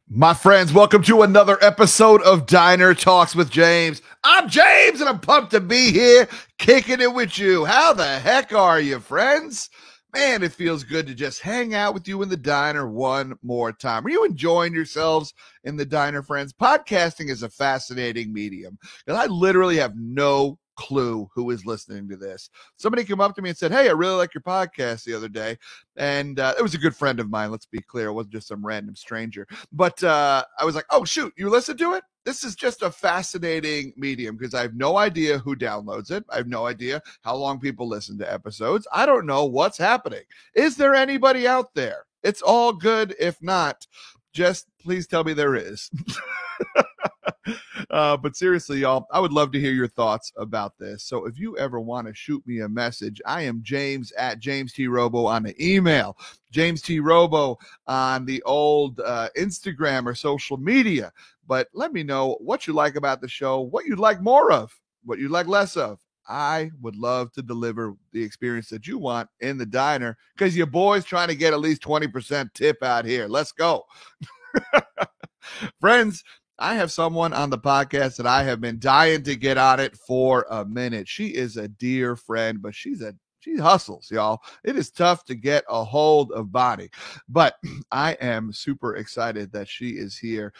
My friends, welcome to another episode of Diner Talks with James. I'm James, and I'm pumped to be here, kicking it with you. How the heck are you, friends? Man, it feels good to just hang out with you in the diner one more time. Are you enjoying yourselves in the diner, friends? Podcasting is a fascinating medium, and I literally have no clue who is listening to this. Somebody came up to me and said, "Hey, I really like your podcast," the other day. And it was a good friend of mine. Let's be clear. It wasn't just some random stranger. But I was like, oh, shoot, you listen to it? This is just a fascinating medium because I have no idea who downloads it. I have no idea how long people listen to episodes. I don't know what's happening. Is there anybody out there? It's all good. If not, just please tell me there is. But seriously, y'all, I would love to hear your thoughts about this. So if you ever want to shoot me a message, I am James at James T. Robo on the email, James T. Robo on the old Instagram or social media. But let me know what you like about the show, what you'd like more of, what you'd like less of. I would love to deliver the experience that you want in the diner because your boy's trying to get at least 20% tip out here. Let's go. Friends, I have someone on the podcast that I have been dying to get on it for a minute. She is a dear friend, but she hustles, y'all. It is tough to get a hold of Bonnie, but I am super excited that she is here.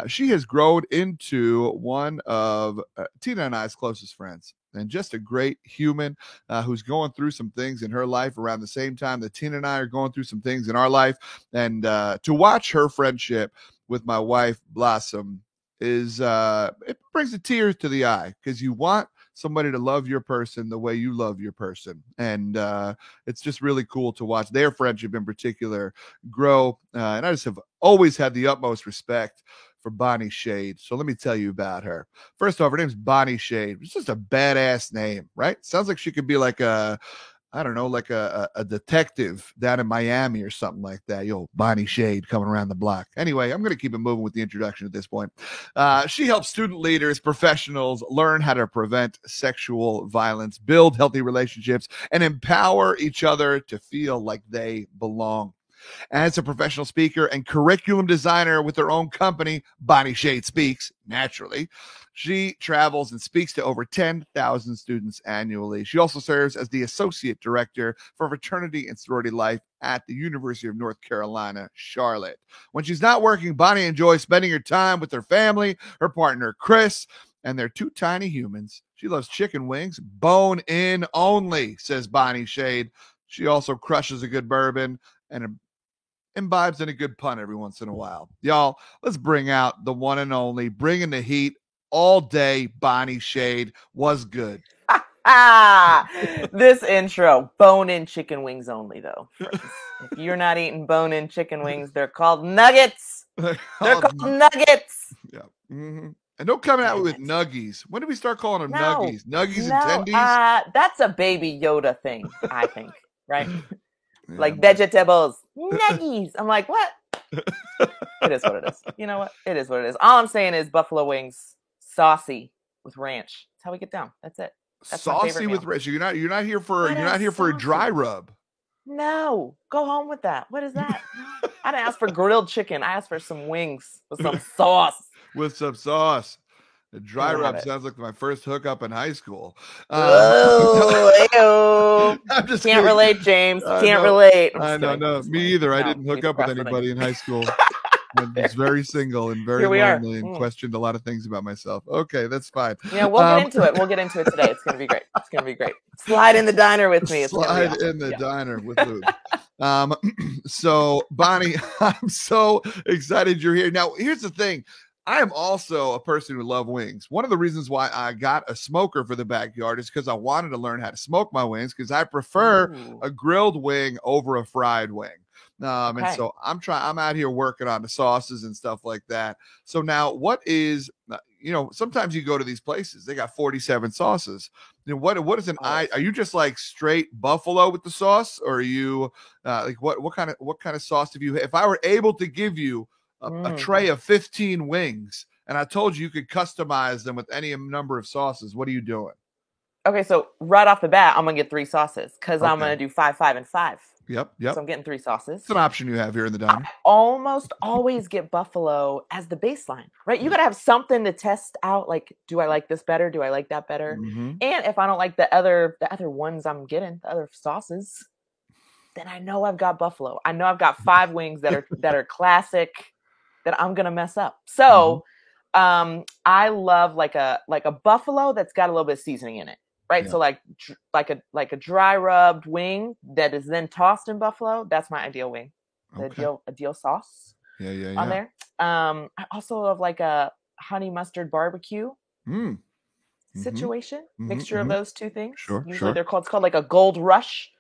She has grown into one of Tina and I's closest friends, and just a great human who's going through some things in her life around the same time that Tina and I are going through some things in our life. And to watch her friendship with my wife blossom is it brings a tear to the eye because you want somebody to love your person the way you love your person. And it's just really cool to watch their friendship in particular grow. And I just have always had the utmost respect for Bonnie Shade. So let me tell you about her. First off, her name's Bonnie Shade. It's just a badass name, right? Sounds like she could be like a detective down in Miami or something like that. Yo, Bonnie Shade coming around the block. Anyway, I'm going to keep it moving with the introduction at this point. She helps student leaders, professionals learn how to prevent sexual violence, build healthy relationships, and empower each other to feel like they belong. As a professional speaker and curriculum designer with her own company, Bonnie Shade Speaks, naturally, she travels and speaks to over 10,000 students annually. She also serves as the associate director for fraternity and sorority life at the University of North Carolina, Charlotte. When she's not working, Bonnie enjoys spending her time with her family, her partner, Chris, and their two tiny humans. She loves chicken wings, bone in only, says Bonnie Shade. She also crushes a good bourbon and imbibes in a good pun every once in a while. Y'all, let's bring out the one and only, bringing the heat all day, Bonnie Shade. Was good. This intro, bone-in chicken wings only, though. If you're not eating bone-in chicken wings, they're called nuggets. They're called nuggets. Yeah. Mm-hmm. And don't come out with nuggies. When did we start calling them nuggies? Nuggies and tendies? That's a Baby Yoda thing, I think, right? Yeah, like vegetables, nuggies. I'm like, what? It is what it is. You know what? It is what it is. All I'm saying is buffalo wings, saucy with ranch. That's how we get down. That's it. That's saucy with ranch. You're not here for a dry rub. No, go home with that. What is that? I didn't ask for grilled chicken. I asked for some wings with some sauce. With some sauce. The dry rub sounds like my first hookup in high school. Oh, I'm just can't relate, James. Can't relate. I know, no, me either. I didn't hook up with anybody in high school. I was very single and very lonely and questioned a lot of things about myself. Okay, that's fine. Yeah, we'll get into it. We'll get into it today. It's going to be great. It's going to be great. Slide in the diner with me. It's Slide in the diner with Luke. So, Bonnie, I'm so excited you're here. Now, here's the thing. I am also a person who loves wings. One of the reasons why I got a smoker for the backyard is because I wanted to learn how to smoke my wings because I prefer a grilled wing over a fried wing. And so I'm out here working on the sauces and stuff like that. So now what is, sometimes you go to these places, they got 47 sauces. What is are you just like straight buffalo with the sauce, or are you like what kind of sauce have you, if I were able to give you a tray of 15 wings and I told you could customize them with any number of sauces, what are you doing? Okay, so right off the bat, I'm going to get 3 sauces because I'm going to do 5, 5, and 5. Yep. So I'm getting 3 sauces. It's an option you have here in the diner. I almost always get buffalo as the baseline, right? You got to have something to test out. Like, do I like this better? Do I like that better? Mm-hmm. And if I don't like the other ones I'm getting, the other sauces, then I know I've got buffalo. I know I've got 5 wings that are classic that I'm gonna mess up. So, I love like a buffalo that's got a little bit of seasoning in it, right? Yeah. So like a dry rubbed wing that is then tossed in buffalo. That's my ideal wing. The ideal sauce. Yeah. On there. I also love like a honey mustard barbecue situation. Mixture of those 2 things. Sure. Usually it's called like a gold rush.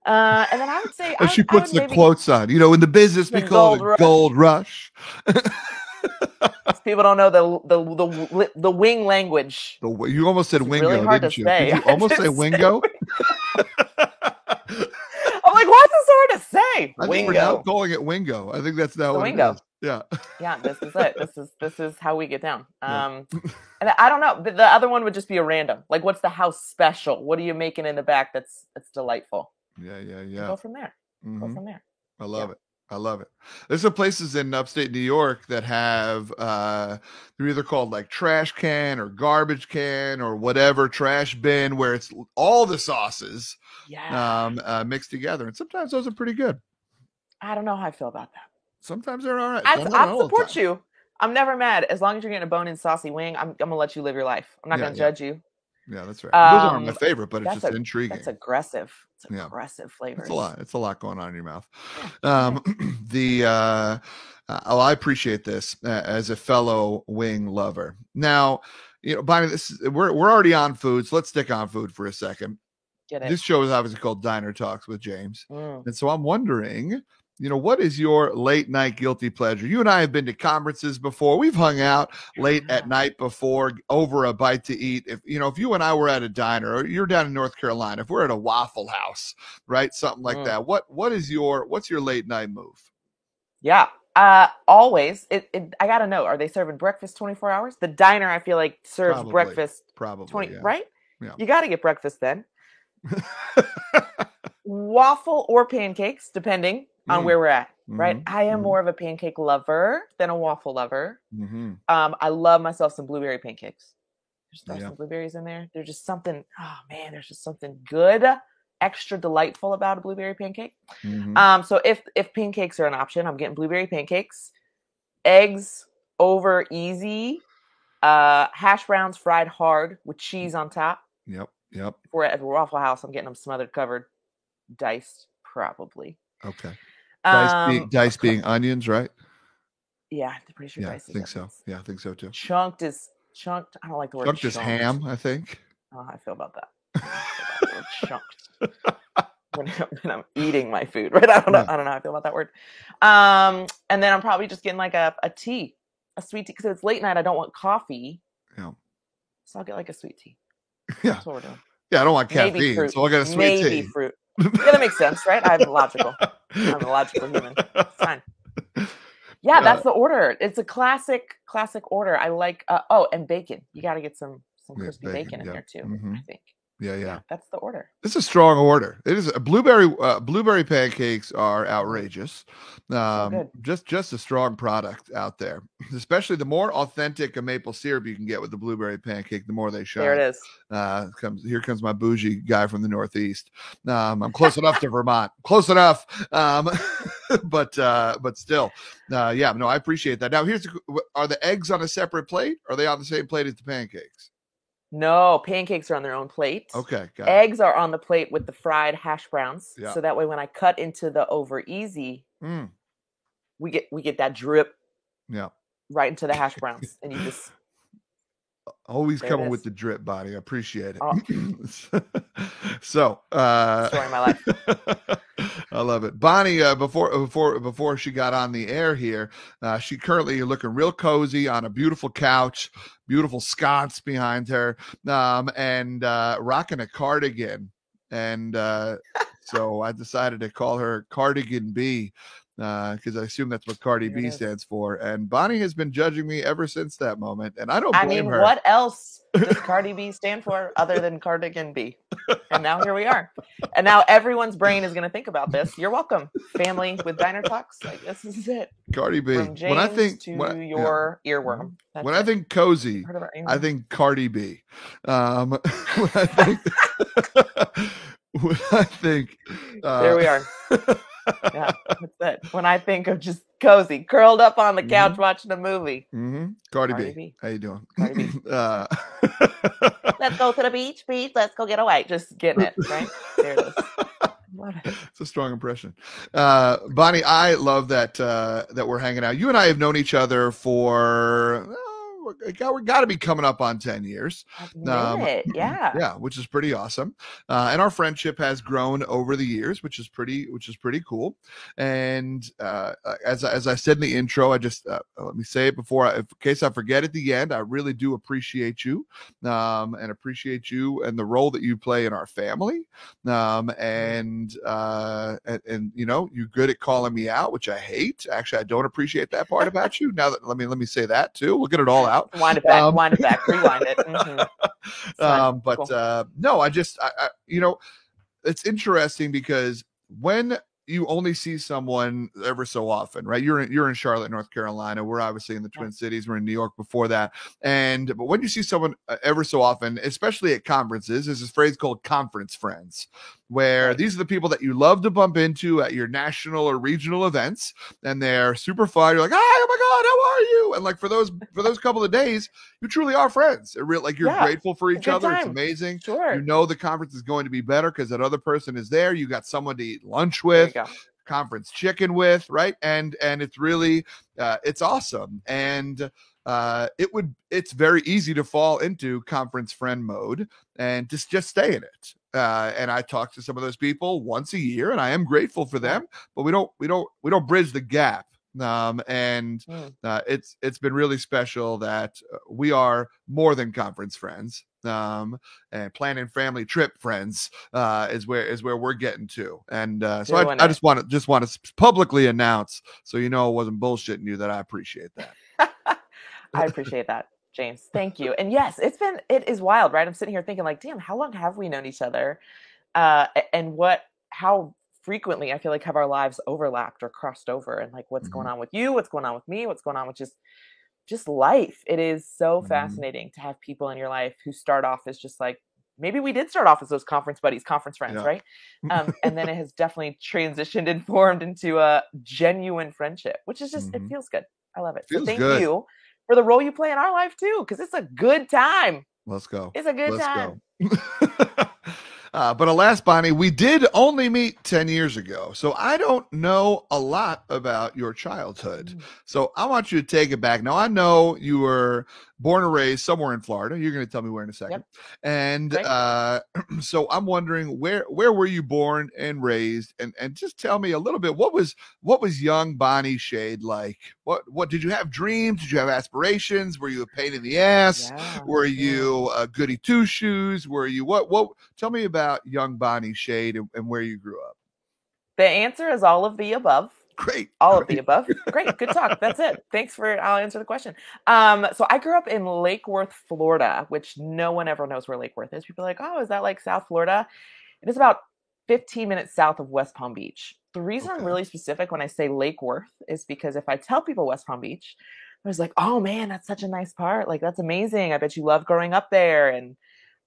And then I would say she puts the quotes on. You know, in the business we call it gold rush. People don't know the wing language. You almost said wingo, really hard didn't to you? say. Did you almost say wingo? I'm like, why is this so hard to say? I think we're now calling it wingo. I think that's now what wingo. It is. Yeah. Yeah, this is it. This is how we get down. And I don't know. The other one would just be a random. Like, what's the house special? What are you making in the back that's delightful? Yeah. Go from there. I love it. I love it. There's some places in upstate New York that have they're either called like trash can or garbage can or whatever, trash bin, where it's all the sauces mixed together. And sometimes those are pretty good. I don't know how I feel about that. Sometimes they're all right. I support you. I'm never mad. As long as you're getting a bone-in saucy wing, I'm gonna let you live your life. I'm not gonna judge you. Yeah, that's right. Those aren't my favorite, but it's just intriguing. That's aggressive. It's aggressive flavors. It's a lot going on in your mouth. I appreciate this as a fellow wing lover. Now, you know, Bonnie, we're already on food, so let's stick on food for a second. This show is obviously called Diner Talks with James, and so I'm wondering, you know, what is your late night guilty pleasure? You and I have been to conferences before. We've hung out late at night before over a bite to eat. If you and I were at a diner, or you're down in North Carolina, if we're at a Waffle House, right, something like that. What's your late night move? Yeah, always. I gotta know. Are they serving breakfast 24 hours? The diner, I feel like, serves breakfast. Probably 20, right? Yeah. You got to get breakfast then. Waffle or pancakes, depending on where we're at, right? I am more of a pancake lover than a waffle lover. I love myself some blueberry pancakes. Just throw some blueberries in there. There's just something, there's just something good, extra delightful about a blueberry pancake. So if pancakes are an option, I'm getting blueberry pancakes. Eggs over easy. Hash browns fried hard with cheese on top. Yep. If we're at a Waffle House, I'm getting them smothered, covered, diced, probably. Okay. Diced being onions, right? Yeah, I'm pretty sure diced. I think so. Yeah, I think so too. Chunked. I don't like the word chunked. Chunked is ham, I think. Oh, I feel about that. Chunked. when I'm eating my food, right? I don't know how I feel about that word. And then I'm probably just getting like a tea, a sweet tea, because it's late night. I don't want coffee. Yeah. So I'll get like a sweet tea. Yeah. That's what we're doing. Yeah, I don't want caffeine, so I'll get a sweet tea. Maybe fruit. Yeah, that makes sense, right? I'm a logical human. It's fine. Yeah, that's the order. It's a classic order. I like and bacon. You got to get some crispy bacon in there too. I think. Yeah, that's the order. It's a strong order. It is. Blueberry pancakes are outrageous. Just a strong product out there. Especially the more authentic a maple syrup you can get with the blueberry pancake, the more they shine. There it is. Here comes my bougie guy from the Northeast. I'm close enough to Vermont. Close enough. But still, I appreciate that. Now, are the eggs on a separate plate? Or are they on the same plate as the pancakes? No, pancakes are on their own plate. Okay, got Eggs are on the plate with the fried hash browns. Yeah. So that way when I cut into the over easy, we get that drip right into the hash browns. And you just always coming with the drip, Bonnie. I appreciate it. So story of my life. I love it. Bonnie, before she got on the air here, she currently looking real cozy on a beautiful couch, beautiful sconce behind her, and rocking a cardigan. And so I decided to call her Cardigan B. because I assume that's what Cardi There it B is. stands for. And Bonnie has been judging me ever since that moment, and I don't I blame mean, her. what else does Cardi B stand for other than Cardigan B? And now here we are. And now everyone's brain is going to think about this. You're welcome. Family with Diner Talks. Like, this is it. Cardi B. From James to your yeah. earworm. That's When I it. think cozy, Heard of our I earworm? think Cardi B. When I think, when I think, There we are. Yeah, that's it. When I think of just cozy, curled up on the couch watching a movie. Cardi Cardi B. B. How you doing? Cardi B. Let's go to the beach. Let's go get away. Just getting it, right? There it is. Love it. It's a strong impression. Bonnie, I love that that we're hanging out. You and I have known each other for we got to be coming up on 10 years. Yeah. Yeah, which is pretty awesome. And our friendship has grown over the years, which is pretty cool. And as I said in the intro, I just let me say it in case I forget at the end, I really do appreciate you and appreciate you and the role that you play in our family. And you know, you're good at calling me out, which I hate. Actually, I don't appreciate that part about you. Now that let me say that too. We'll get it all out. Wind it back, rewind it. But cool. No, I you know, it's interesting because when you only see someone ever so often, right? You're in Charlotte, North Carolina. We're obviously in the Twin Cities. We're in New York before that. But when you see someone ever so often, especially at conferences, there's this phrase called conference friends, where these are the people that you love to bump into at your national or regional events, and they're super fun. You're like, hi, oh my God, how are you? And like for those couple of days, you truly are friends. Like you're grateful for each other. It's amazing. Sure. You know the conference is going to be better because that other person is there. You got someone to eat lunch with, conference chicken with, right? And it's really it's awesome. And it's very easy to fall into conference friend mode and just stay in it. And I talk to some of those people once a year, and I am grateful for them, but we don't bridge the gap. It's been really special that we are more than conference friends. And planning family trip friends is where we're getting to. And so I just want to publicly announce, so you know I wasn't bullshitting you, that I appreciate that. I appreciate that, James. Thank you. And yes, it is wild, right? I'm sitting here thinking like, damn, how long have we known each other? And how frequently I feel like have our lives overlapped or crossed over, and like what's going on with you, what's going on with me, what's going on with just life. It is so fascinating to have people in your life who start off as just like, maybe we did start off as those conference buddies, conference friends, right? And then it has definitely transitioned and formed into a genuine friendship, which is just, it feels good. I love it. So thank you for the role you play in our life too, because it's a good time. Let's go. It's a good time. But alas, Bonnie, we did only meet 10 years ago, so I don't know a lot about your childhood. So I want you to take it back. Now, I know you were born and raised somewhere in Florida. You're going to tell me where in a second. And so I'm wondering, where were you born and raised? And just tell me a little bit, what was young Bonnie Shade like? What did you have dreams? Did you have aspirations? Were you a pain in the ass? Were you a goody two shoes? Were you what? Tell me about young Bonnie Shade and where you grew up. The answer is all of the above. Great. All of the above. Great. Good talk. That's it. I'll answer the question. So I grew up in Lake Worth, Florida, which no one ever knows where Lake Worth is. People are like, oh, is that like South Florida? It is about 15 minutes south of West Palm Beach. The reason I'm really specific when I say Lake Worth is because if I tell people West Palm Beach, I was like, oh man, that's such a nice part. Like, that's amazing. I bet you love growing up there. And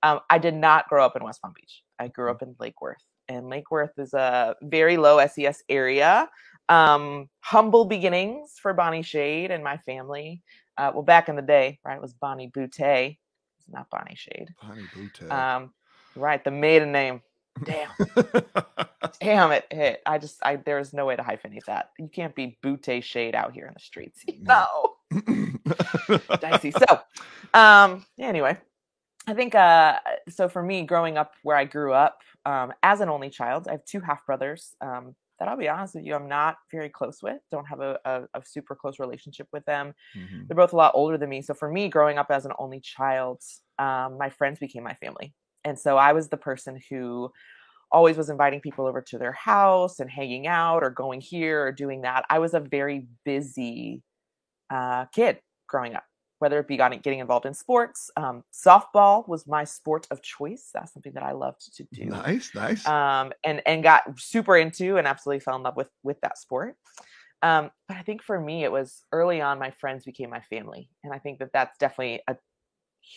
I did not grow up in West Palm Beach. I grew up in Lake Worth. And Lake Worth is a very low SES area. Humble beginnings for Bonnie Shade and my family. Well, back in the day, right, it was Bonnie Boutte. It's not Bonnie Shade. Bonnie Boutte. Right, the maiden name. Damn. Damn it. Hit. There's no way to hyphenate that. You can't be Boutte Shade out here in the streets. No. Dicey. So, anyway. I think, so for me, growing up where I grew up, as an only child, I have two half brothers that I'll be honest with you, I'm not very close with, don't have a super close relationship with them. They're both a lot older than me. So for me, growing up as an only child, my friends became my family. And so I was the person who always was inviting people over to their house and hanging out or going here or doing that. I was a very busy kid growing up, whether it be getting involved in sports. Softball was my sport of choice. That's something that I loved to do. Nice. And got super into and absolutely fell in love with that sport. But I think for me, it was early on, my friends became my family. And I think that that's definitely a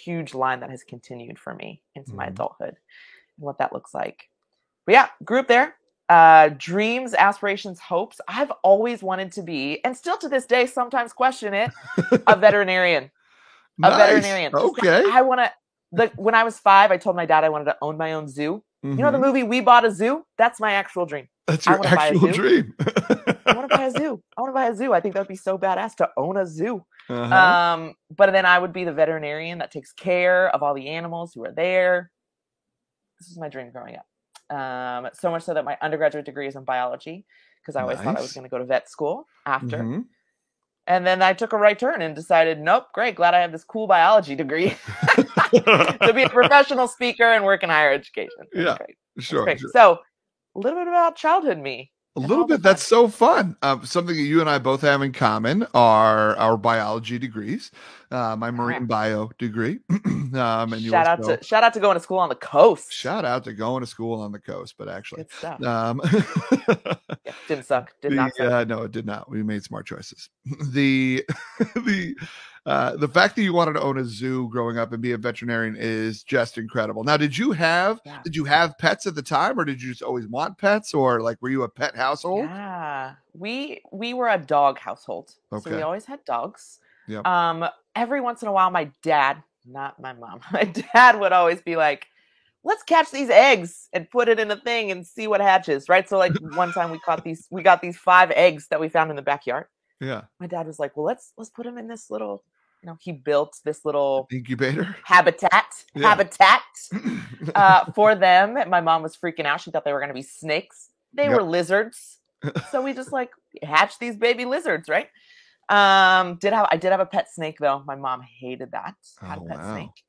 huge line that has continued for me into my adulthood and what that looks like. But yeah, grew up there. Dreams, aspirations, hopes. I've always wanted to be, and still to this day, sometimes question it, a veterinarian. Nice. A veterinarian. Okay. When I was 5, I told my dad I wanted to own my own zoo. You know the movie We Bought a Zoo? That's my actual dream. That's your actual dream. I want to buy a zoo. I think that would be so badass to own a zoo. But then I would be the veterinarian that takes care of all the animals who are there. This was my dream growing up. So much so that my undergraduate degree is in biology, because I always thought I was going to go to vet school after. And then I took a right turn and decided, nope, great, glad I have this cool biology degree to be a professional speaker and work in higher education. Yeah, sure. So a little bit about childhood me. A little bit. That's so fun. Something that you and I both have in common are our biology degrees. My marine bio degree. And shout out to going to school on the coast. Shout out to going to school on the coast, but actually, good stuff. Didn't suck. Did not suck. No, it did not. We made smart choices. The fact that you wanted to own a zoo growing up and be a veterinarian is just incredible. Now, did you have pets at the time, or did you just always want pets, or like were you a pet household? Yeah, we were a dog household. Okay. So we always had dogs. Yep. Every once in a while, my dad, not my mom, my dad would always be like, let's catch these eggs and put it in a thing and see what hatches. Right. So like one time we got these 5 eggs that we found in the backyard. Yeah. My dad was like, well, let's put them in this little, he built this little incubator habitat for them. My mom was freaking out. She thought they were going to be snakes. They were lizards. So we just hatched these baby lizards. Right. I did have a pet snake though. My mom hated that. Had a pet snake.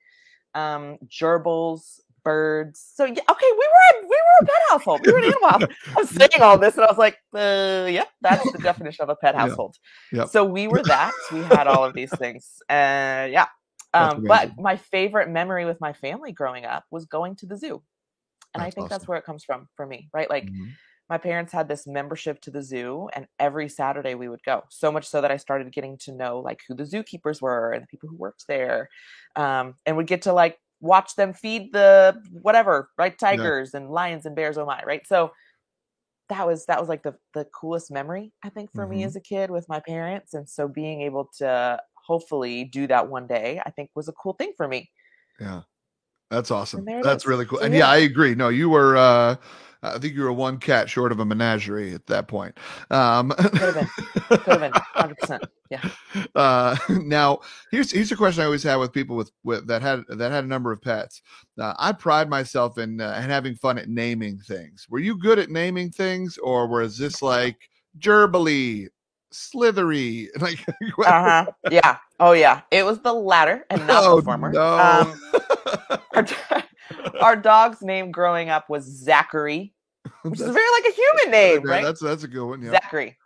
Gerbils, birds. So yeah, okay, we were a pet household. We were an animal household. I was saying all this and I was like, yeah, that's the definition of a pet household. Yep. So we were that. We had all of these things. Yeah. But my favorite memory with my family growing up was going to the zoo. And I think that's where it comes from for me, right? Like my parents had this membership to the zoo, and every Saturday we would go. So much so that I started getting to know who the zookeepers were and the people who worked there, and would get to watch them feed the whatever, right? Tigers and lions and bears. Oh my, right? So that was the coolest memory I think for me as a kid with my parents, and so being able to hopefully do that one day I think was a cool thing for me. Yeah, that's awesome. That's really cool. So, and I agree. No, you were. I think you were one cat short of a menagerie at that point. Could have been 100%. Yeah. Now here's a question I always have with people with that had a number of pets. I pride myself in having fun at naming things. Were you good at naming things, or was this like gerbily, slithery? Yeah. Oh yeah. It was the latter and not the former. No. Our dog's name growing up was Zachary, which is very like a human name, right? That's a good one. Yeah. Zachary.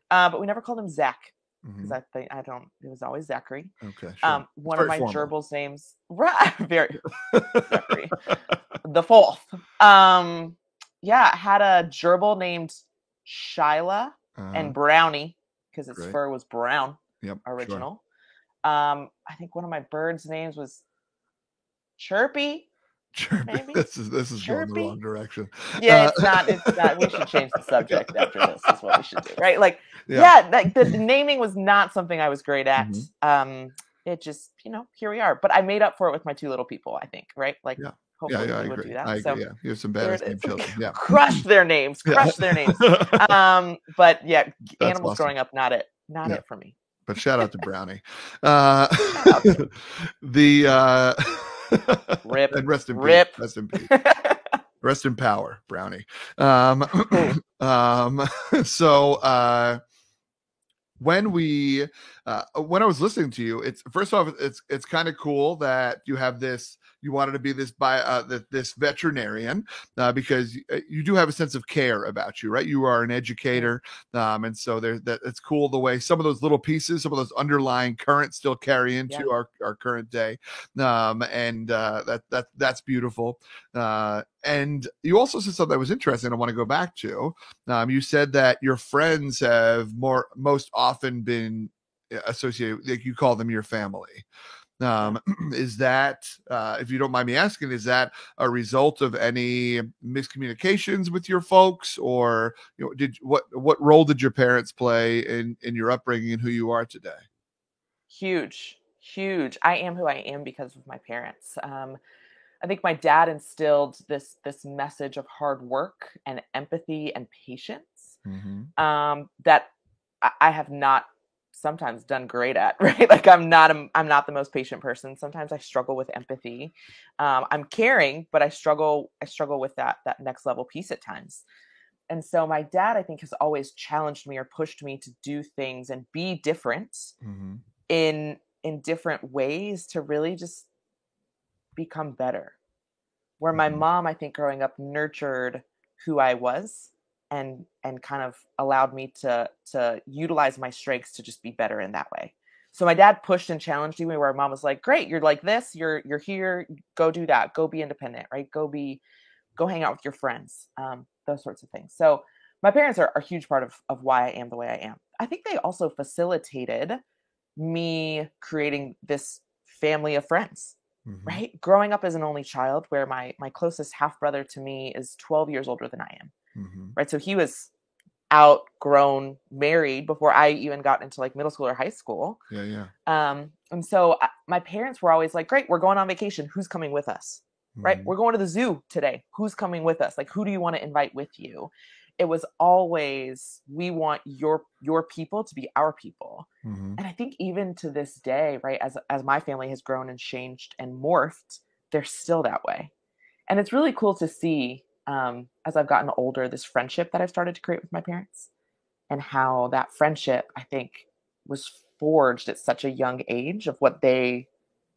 But we never called him Zach because it was always Zachary. Okay. Sure. One of my gerbil's names, very Zachary, the 4th. Had a gerbil named Shyla and Brownie because its fur was brown. Yep. Original. Sure. I think one of my birds' names was Chirpy. Maybe. This is going the wrong direction. Yeah, it's not. We should change the subject after this. Is what we should do, right? The naming was not something I was great at. It just, here we are. But I made up for it with my 2 little people. I think, right? Hopefully we would do that. I agree. Yeah, you have some badass named children. Yeah, crush their names. But yeah, animals awesome. Growing up, not it for me. But shout out to Brownie. Rip and rest in Rip. Peace. Rest in peace. Rest in power, Brownie. So when I was listening to you, it's first off, it's kind of cool that you have this. You wanted to be this veterinarian because you do have a sense of care about you, right? You are an Yeah. educator, and so there's that. It's cool the way some of those little pieces, some of those underlying currents, still carry Yeah. into our current day, and that's beautiful. And you also said something that was interesting. I want to go back to. You said that your friends have most often been associated, like you call them your family. Yeah. Is that, if you don't mind me asking, is that a result of any miscommunications with your folks, or what role did your parents play in your upbringing and who you are today? Huge, huge. I am who I am because of my parents. I think my dad instilled this message of hard work and empathy and patience, Mm-hmm. that I have not sometimes done great at. Right, like I'm not the most patient person. Sometimes I struggle with empathy. I'm caring, but I struggle with that next level piece at times. And so my dad, I think, has always challenged me or pushed me to do things and be different Mm-hmm. in different ways to really just become better. Where my Mm-hmm. mom, I think, growing up, nurtured who I was and kind of allowed me to utilize my strengths to just be better in that way. So my dad pushed and challenged me, where mom was like, great, you're like this, you're here, go do that, go be independent, right? Go hang out with your friends, those sorts of things. So my parents are a huge part of why I am the way I am. I think they also facilitated me creating this family of friends, Mm-hmm. right? Growing up as an only child, where my closest half brother to me is 12 years older than I am, Mm-hmm. right? So he was outgrown, married before I even got into like middle school or high school. Yeah, yeah. And so my parents were always like, great, we're going on vacation. Who's coming with us? Right? Mm-hmm. We're going to the zoo today. Who's coming with us? Like, who do you want to invite with you? It was always, we want your people to be our people. Mm-hmm. And I think even to this day, right, as my family has grown and changed and morphed, they're still that way. And it's really cool to see, as I've gotten older, this friendship that I've started to create with my parents, and how that friendship, I think, was forged at such a young age, of what they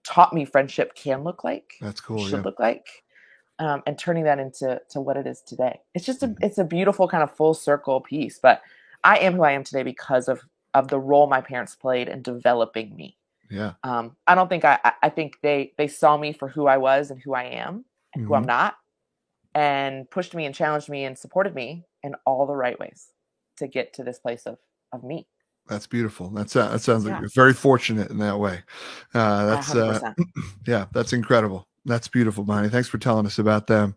taught me friendship can look like, That's cool. should Yeah. look like, and turning that into what it is today. It's just Mhm. it's a beautiful kind of full circle piece. But I am who I am today because of the role my parents played in developing me. Yeah. I don't think I think they saw me for who I was and who I am and who I'm Mm-hmm. not, and pushed me and challenged me and supported me in all the right ways to get to this place of me. That's beautiful. That sounds like Yeah, you're very fortunate in that way. That's 100%. yeah, that's incredible. That's beautiful, Bonnie. Thanks for telling us about them.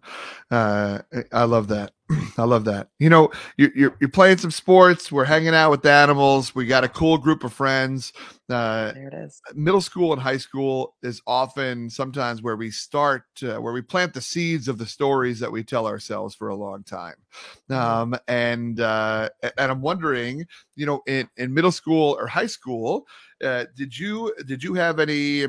Uh, I love that. I love that. You're playing some sports. We're hanging out with the animals. We got a cool group of friends. Uh, There it is. Middle school and high school is often sometimes where we start, where we plant the seeds of the stories that we tell ourselves for a long time. Mhm. And I'm wondering, in middle school or high school, did you have any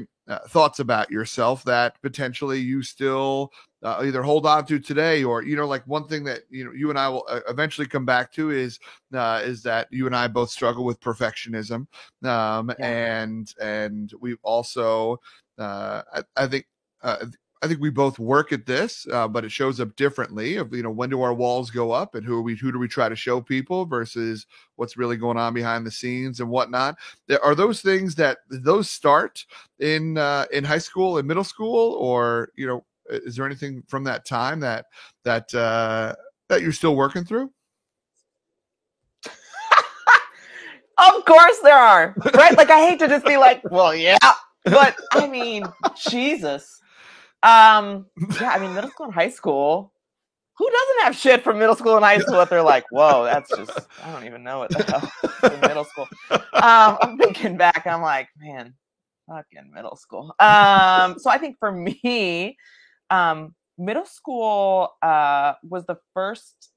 thoughts about yourself that potentially you still either hold on to today, or like one thing that you and I will eventually come back to is that you and I both struggle with perfectionism, Yeah. and we've also I think uh, I think we both work at this, but it shows up differently. Of when do our walls go up, and who do we try to show people versus what's really going on behind the scenes and whatnot. There are those things that those start in high school and middle school, or is there anything from that time that you're still working through? Of course there are, right? Like, I hate to just be like, well, yeah, but I mean, Jesus. Yeah, I mean, middle school and high school. Who doesn't have shit from middle school and high school that they're like, whoa, that's just, I don't even know what the hell in middle school. I'm thinking back, I'm like, man, fucking middle school. So I think for me, middle school was the first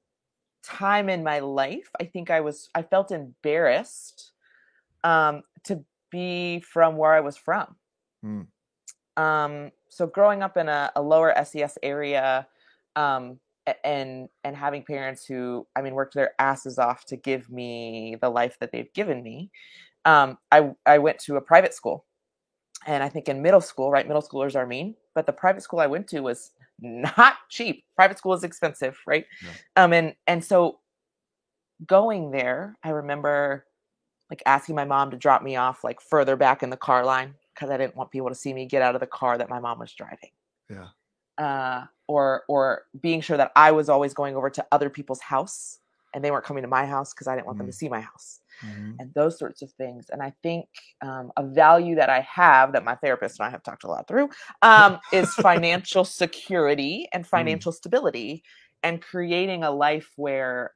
time in my life I think I felt embarrassed, to be from where I was from. Mm, So growing up in a lower SES area, um, and having parents who, I mean, worked their asses off to give me the life that they've given me. I went to a private school, and I think in middle school, right, middle schoolers are mean, but the private school I went to was not cheap. Private school is expensive, right? Yeah. And so going there, I remember like asking my mom to drop me off like further back in the car line because I didn't want people to see me get out of the car that my mom was driving. Yeah. Or being sure that I was always going over to other people's house and they weren't coming to my house because I didn't want them to see my house. And those sorts of things. And I think a value that I have that my therapist and I have talked a lot through is financial security and financial stability, and creating a life where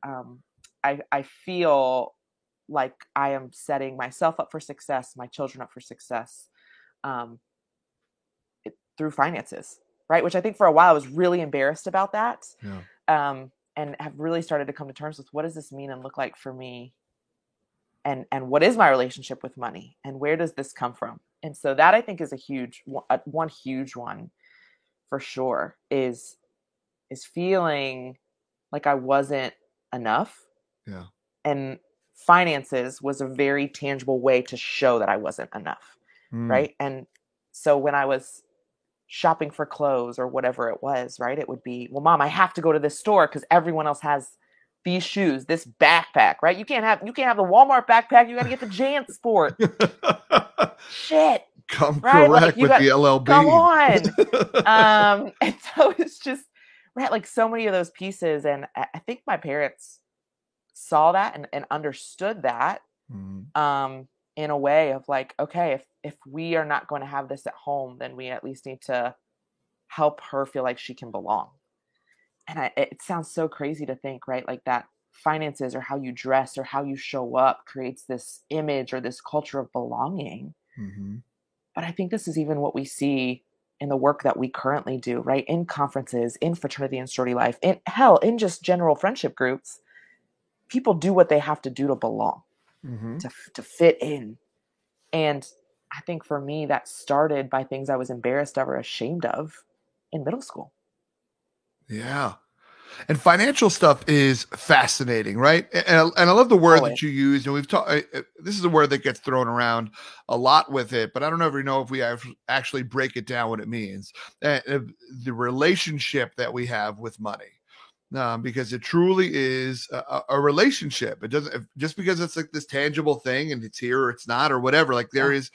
I feel like I am setting myself up for success, my children up for success through finances, right? Which I think for a while I was really embarrassed about that. Yeah. And have really started to come to terms with what does this mean and look like for me? And what is my relationship with money? And where does this come from? And so that I think is one huge one for sure is feeling like I wasn't enough. Yeah. And finances was a very tangible way to show that I wasn't enough. Right. And so when I was shopping for clothes or whatever it was, right, it would be, well, Mom, I have to go to this store because everyone else has these shoes, this backpack, right? You can't have the Walmart backpack. You got to get the JanSport. Shit. Come right? Correct like, with the LLB. Come on. And so it's just, right, like so many of those pieces. And I think my parents saw that and understood that in a way of like, okay, if we are not going to have this at home, then we at least need to help her feel like she can belong. And it sounds so crazy to think, right? Like that finances or how you dress or how you show up creates this image or this culture of belonging. But I think this is even what we see in the work that we currently do, right? In conferences, in fraternity and sorority life, in just general friendship groups, people do what they have to do to belong, to fit in. And I think for me, that started by things I was embarrassed of or ashamed of in middle school. Yeah. And financial stuff is fascinating, right? And I love the word that you use. And we've talked, this is a word that gets thrown around a lot with it, but I don't ever know if we actually break it down what it means. The relationship that we have with money. Because it truly is a relationship. It doesn't just because it's like this tangible thing and it's here or it's not or whatever. Like there is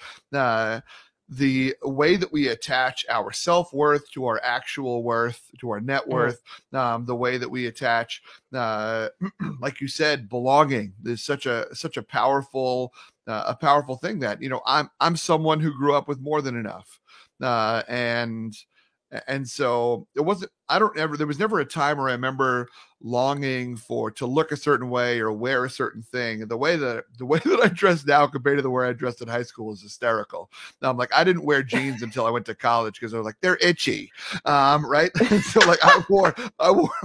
the way that we attach our self-worth to our actual worth, to our net worth, the way that we attach, like you said, belonging is such a powerful thing that, you know, I'm someone who grew up with more than enough. And so there was never a time where I remember longing to look a certain way or wear a certain thing. And the way that I dress now compared to the way I dressed in high school is hysterical. Now I'm like, I didn't wear jeans until I went to college because I was like, they're itchy. Right. So like I wore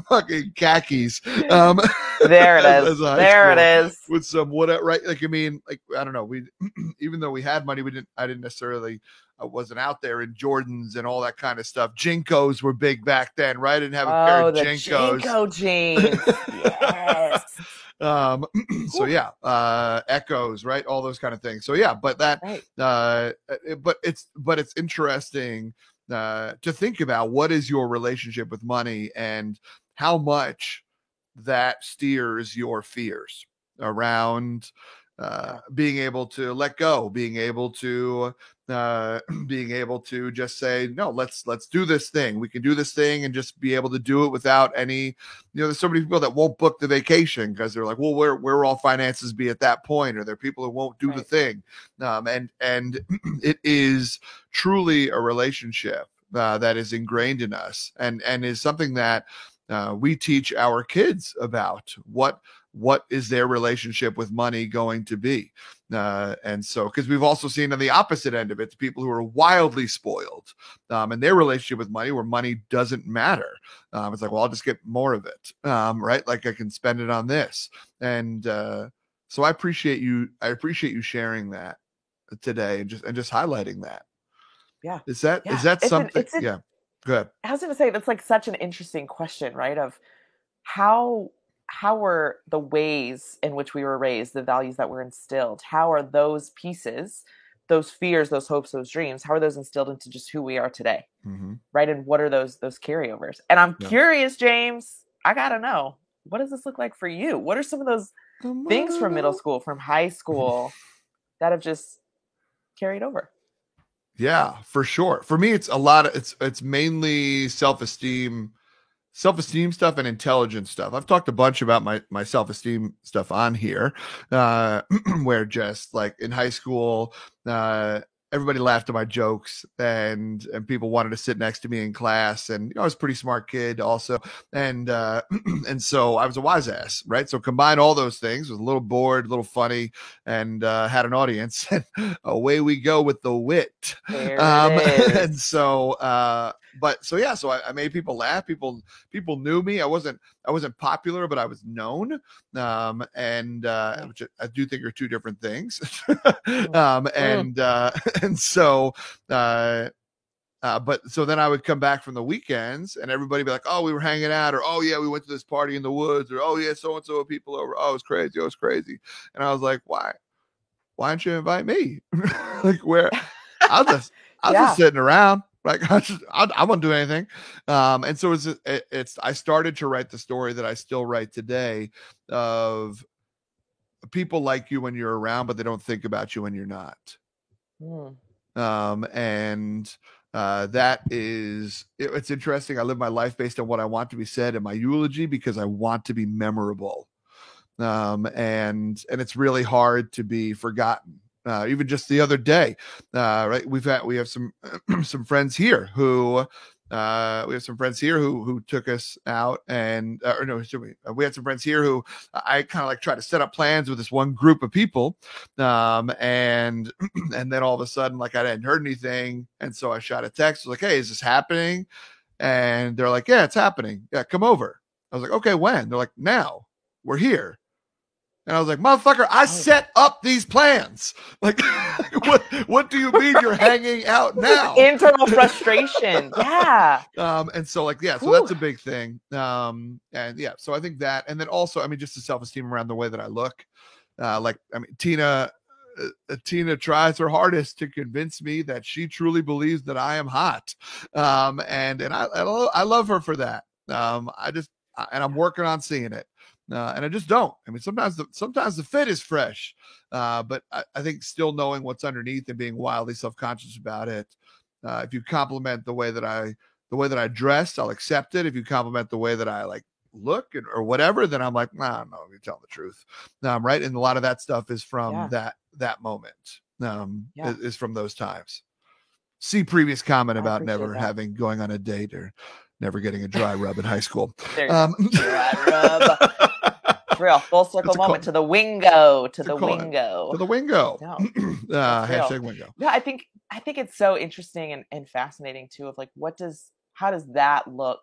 fucking khakis. There it is. There it is. With some whatever, right? Like, I mean, like, I don't know. Even though we had money, I didn't necessarily, I wasn't out there in Jordans and all that kind of stuff. JNCOs were big back then, right? I didn't have a pair of JNCOs. JNCO jeans. Yes. So yeah, Echoes, right? All those kind of things. So yeah, but that, right. But it's interesting to think about what is your relationship with money and how much that steers your fears around being able to let go, being able to just say, no, let's do this thing. We can do this thing and just be able to do it without any, you know, there's so many people that won't book the vacation because they're like, well, where all finances be at that point? Or there are people who won't do the thing. And it is truly a relationship that is ingrained in us and is something that we teach our kids about what is their relationship with money going to be? And so, because we've also seen on the opposite end of it, the people who are wildly spoiled and their relationship with money, where money doesn't matter. It's like, well, I'll just get more of it, right? Like I can spend it on this. And so I appreciate you sharing that today and just highlighting that. Yeah. Is that something? Yeah. Go ahead. I was going to say, that's like such an interesting question, right? Of how were the ways in which we were raised, the values that were instilled, how are those pieces, those fears, those hopes, those dreams, how are those instilled into just who we are today? Mm-hmm. Right? And what are those carryovers? And I'm Yeah. curious, James, I gotta know, what does this look like for you? What are some of those things from middle school, from high school that have just carried over? Yeah, for sure. For me, it's a lot of it's mainly self-esteem stuff and intelligence stuff. I've talked a bunch about my self-esteem stuff on here, where just like in high school, everybody laughed at my jokes, and people wanted to sit next to me in class, and I was a pretty smart kid also, and and so I was a wise ass, right? So combine all those things, was a little bored, a little funny, and had an audience, and away we go with the wit. There it is. And so so I made people laugh. People knew me. I wasn't popular, but I was known, which I do think are two different things. And so but so then I would come back from the weekends, and everybody be like, oh, we were hanging out, or oh yeah, we went to this party in the woods, or oh yeah, so and so people over, oh it's crazy. And I was like, why don't you invite me? Like, where I was just sitting around. Like, I won't do anything. And so I started to write the story that I still write today, of people like you when you're around, but they don't think about you when you're not. That is, it's interesting. I live my life based on what I want to be said in my eulogy, because I want to be memorable. And it's really hard to be forgotten. Even just the other day, right? We have some some friends here who took us out, and we had some friends here who I kind of like try to set up plans with this one group of people, and then all of a sudden, like, I hadn't heard anything, and so I shot a text, like, hey, is this happening? And they're like, yeah, it's happening. Yeah, come over. I was like, okay, when? They're like, now, we're here. And I was like, motherfucker, I set up these plans. Like, what do you mean you're hanging out now? Internal frustration. Yeah. And so like, yeah, so that's a big thing. And yeah, so I think that, and then also, I mean, just the self-esteem around the way that I look. Tina tries her hardest to convince me that she truly believes that I am hot. And I love her for that. And I'm working on seeing it. And I just don't. I mean, sometimes the fit is fresh, but I think still knowing what's underneath and being wildly self-conscious about it. If you compliment the way that I dress, I'll accept it. If you compliment the way that I like look or whatever, then I'm like, nah, no, you're telling the truth. Right. And a lot of that stuff is from that moment. Is from those times. See previous comment about never going on a date or never getting a dry rub in high school. Dry rub. Real full circle moment to the wingo. No. Hashtag wingo. Yeah, I think it's so interesting and fascinating too, of like, how does that look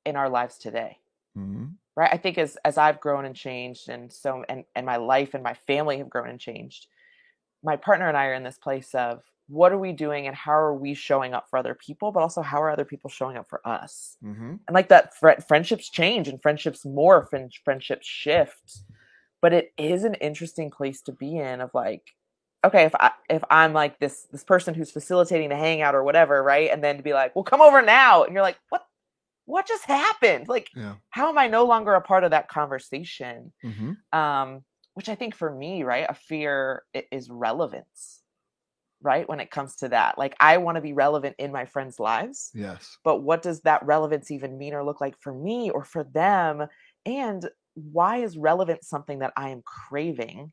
in our lives today? Mm-hmm. Right. I think as I've grown and changed, and my life and my family have grown and changed, my partner and I are in this place of, what are we doing and how are we showing up for other people, but also how are other people showing up for us? Mm-hmm. And like that, friendships change and friendships morph and friendships shift, but it is an interesting place to be in, of like, okay, if I'm like this person who's facilitating the hangout or whatever, right? And then to be like, well, come over now. And you're like, what just happened? Like, how am I no longer a part of that conversation? Mm-hmm. Which I think for me, right, a fear is relevance. Right? When it comes to that, like, I want to be relevant in my friends' lives. Yes. But what does that relevance even mean or look like for me or for them? And why is relevance something that I am craving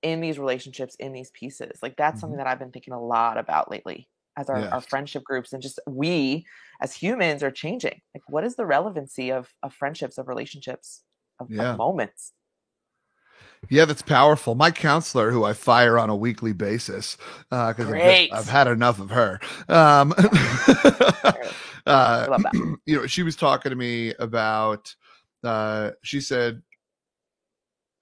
in these relationships, in these pieces? Like, that's something that I've been thinking a lot about lately, as our friendship groups and just we as humans are changing. Like, what is the relevancy of friendships, of relationships, of moments? Yeah, that's powerful. My counselor, who I fire on a weekly basis, because I've had enough of her. I love that. She was talking to me about. She said,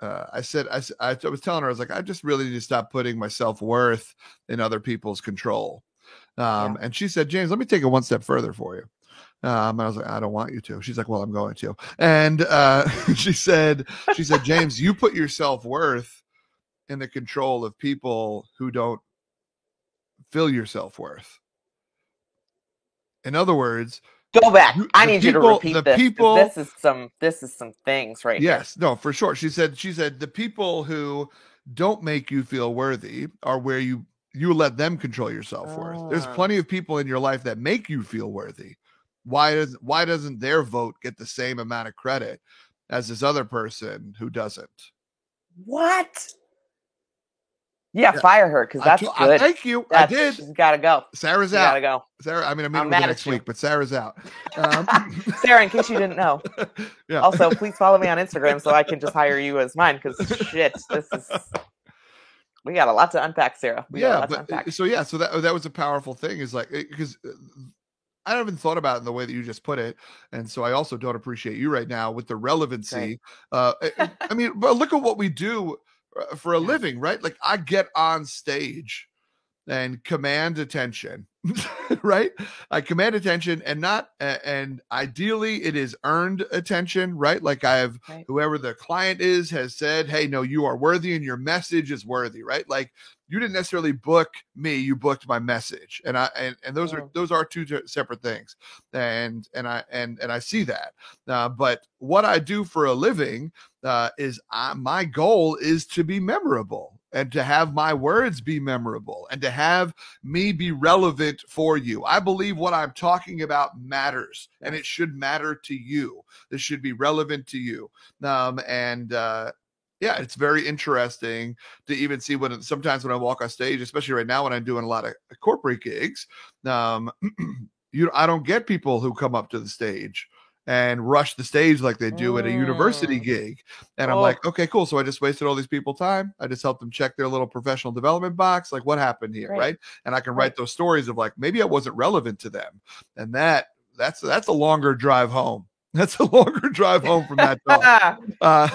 I was telling her, I was like, I just really need to stop putting my self-worth in other people's control. And she said, James, let me take it one step further for you. And I was like, I don't want you to. She's like, well, I'm going to. And she said, James, you put your self-worth in the control of people who don't feel your self-worth. In other words, go back. I need you to repeat this. People, this is some things right here. Yes, no, for sure. She said the people who don't make you feel worthy are where you let them control your self-worth. There's plenty of people in your life that make you feel worthy. Why doesn't their vote get the same amount of credit as this other person who doesn't? What? Yeah, fire her, because that's good. Thank you. I did. She's got to go. Sarah's out. Gotta go. Sarah, I mean, I'm meeting with next week, but Sarah's out. Sarah, in case you didn't know. Yeah. Also, please follow me on Instagram so I can just hire you as mine, because shit, we got a lot to unpack, Sarah. So that was a powerful thing, is like, because I haven't thought about it in the way that you just put it. And so I also don't appreciate you right now with the relevancy. Right. I mean, but look at what we do for a living, right? Like, I get on stage and command attention, right? I command attention, and ideally it is earned attention, right? Like, whoever the client is has said, hey, no, you are worthy and your message is worthy, right? Like, you didn't necessarily book me, you booked my message. And those are two separate things. And I see that. But what I do for a living is my goal is to be memorable, and to have my words be memorable, and to have me be relevant for you. I believe what I'm talking about matters, and it should matter to you. This should be relevant to you. Yeah, it's very interesting to even see sometimes when I walk on stage, especially right now when I'm doing a lot of corporate gigs, I don't get people who come up to the stage and rush the stage like they do at a university gig. And I'm like, okay, cool. So I just wasted all these people time. I just helped them check their little professional development box. Like, what happened here, right? And I can write those stories of, like, maybe I wasn't relevant to them. And that's a longer drive home. That's a longer drive home from that talk.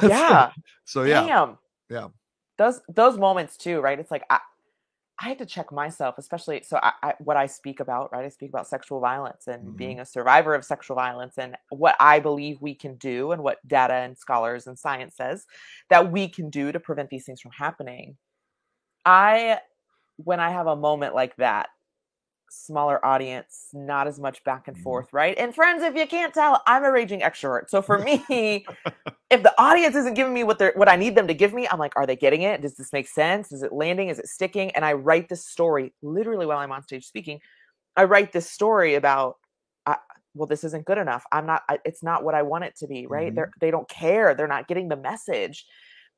Yeah. So yeah. Damn. Yeah. Those moments too, right? It's like, I had to check myself, especially. So what I speak about, right? I speak about sexual violence and being a survivor of sexual violence, and what I believe we can do, and what data and scholars and science says that we can do to prevent these things from happening. When I have a moment like that, smaller audience, not as much back and forth, right? And friends, if you can't tell, I'm a raging extrovert. So for me, if the audience isn't giving me what I need them to give me, I'm like, are they getting it? Does this make sense? Is it landing? Is it sticking? And I write this story literally while I'm on stage speaking. I write this story about, well, this isn't good enough. It's not what I want it to be, right? They don't care. They're not getting the message.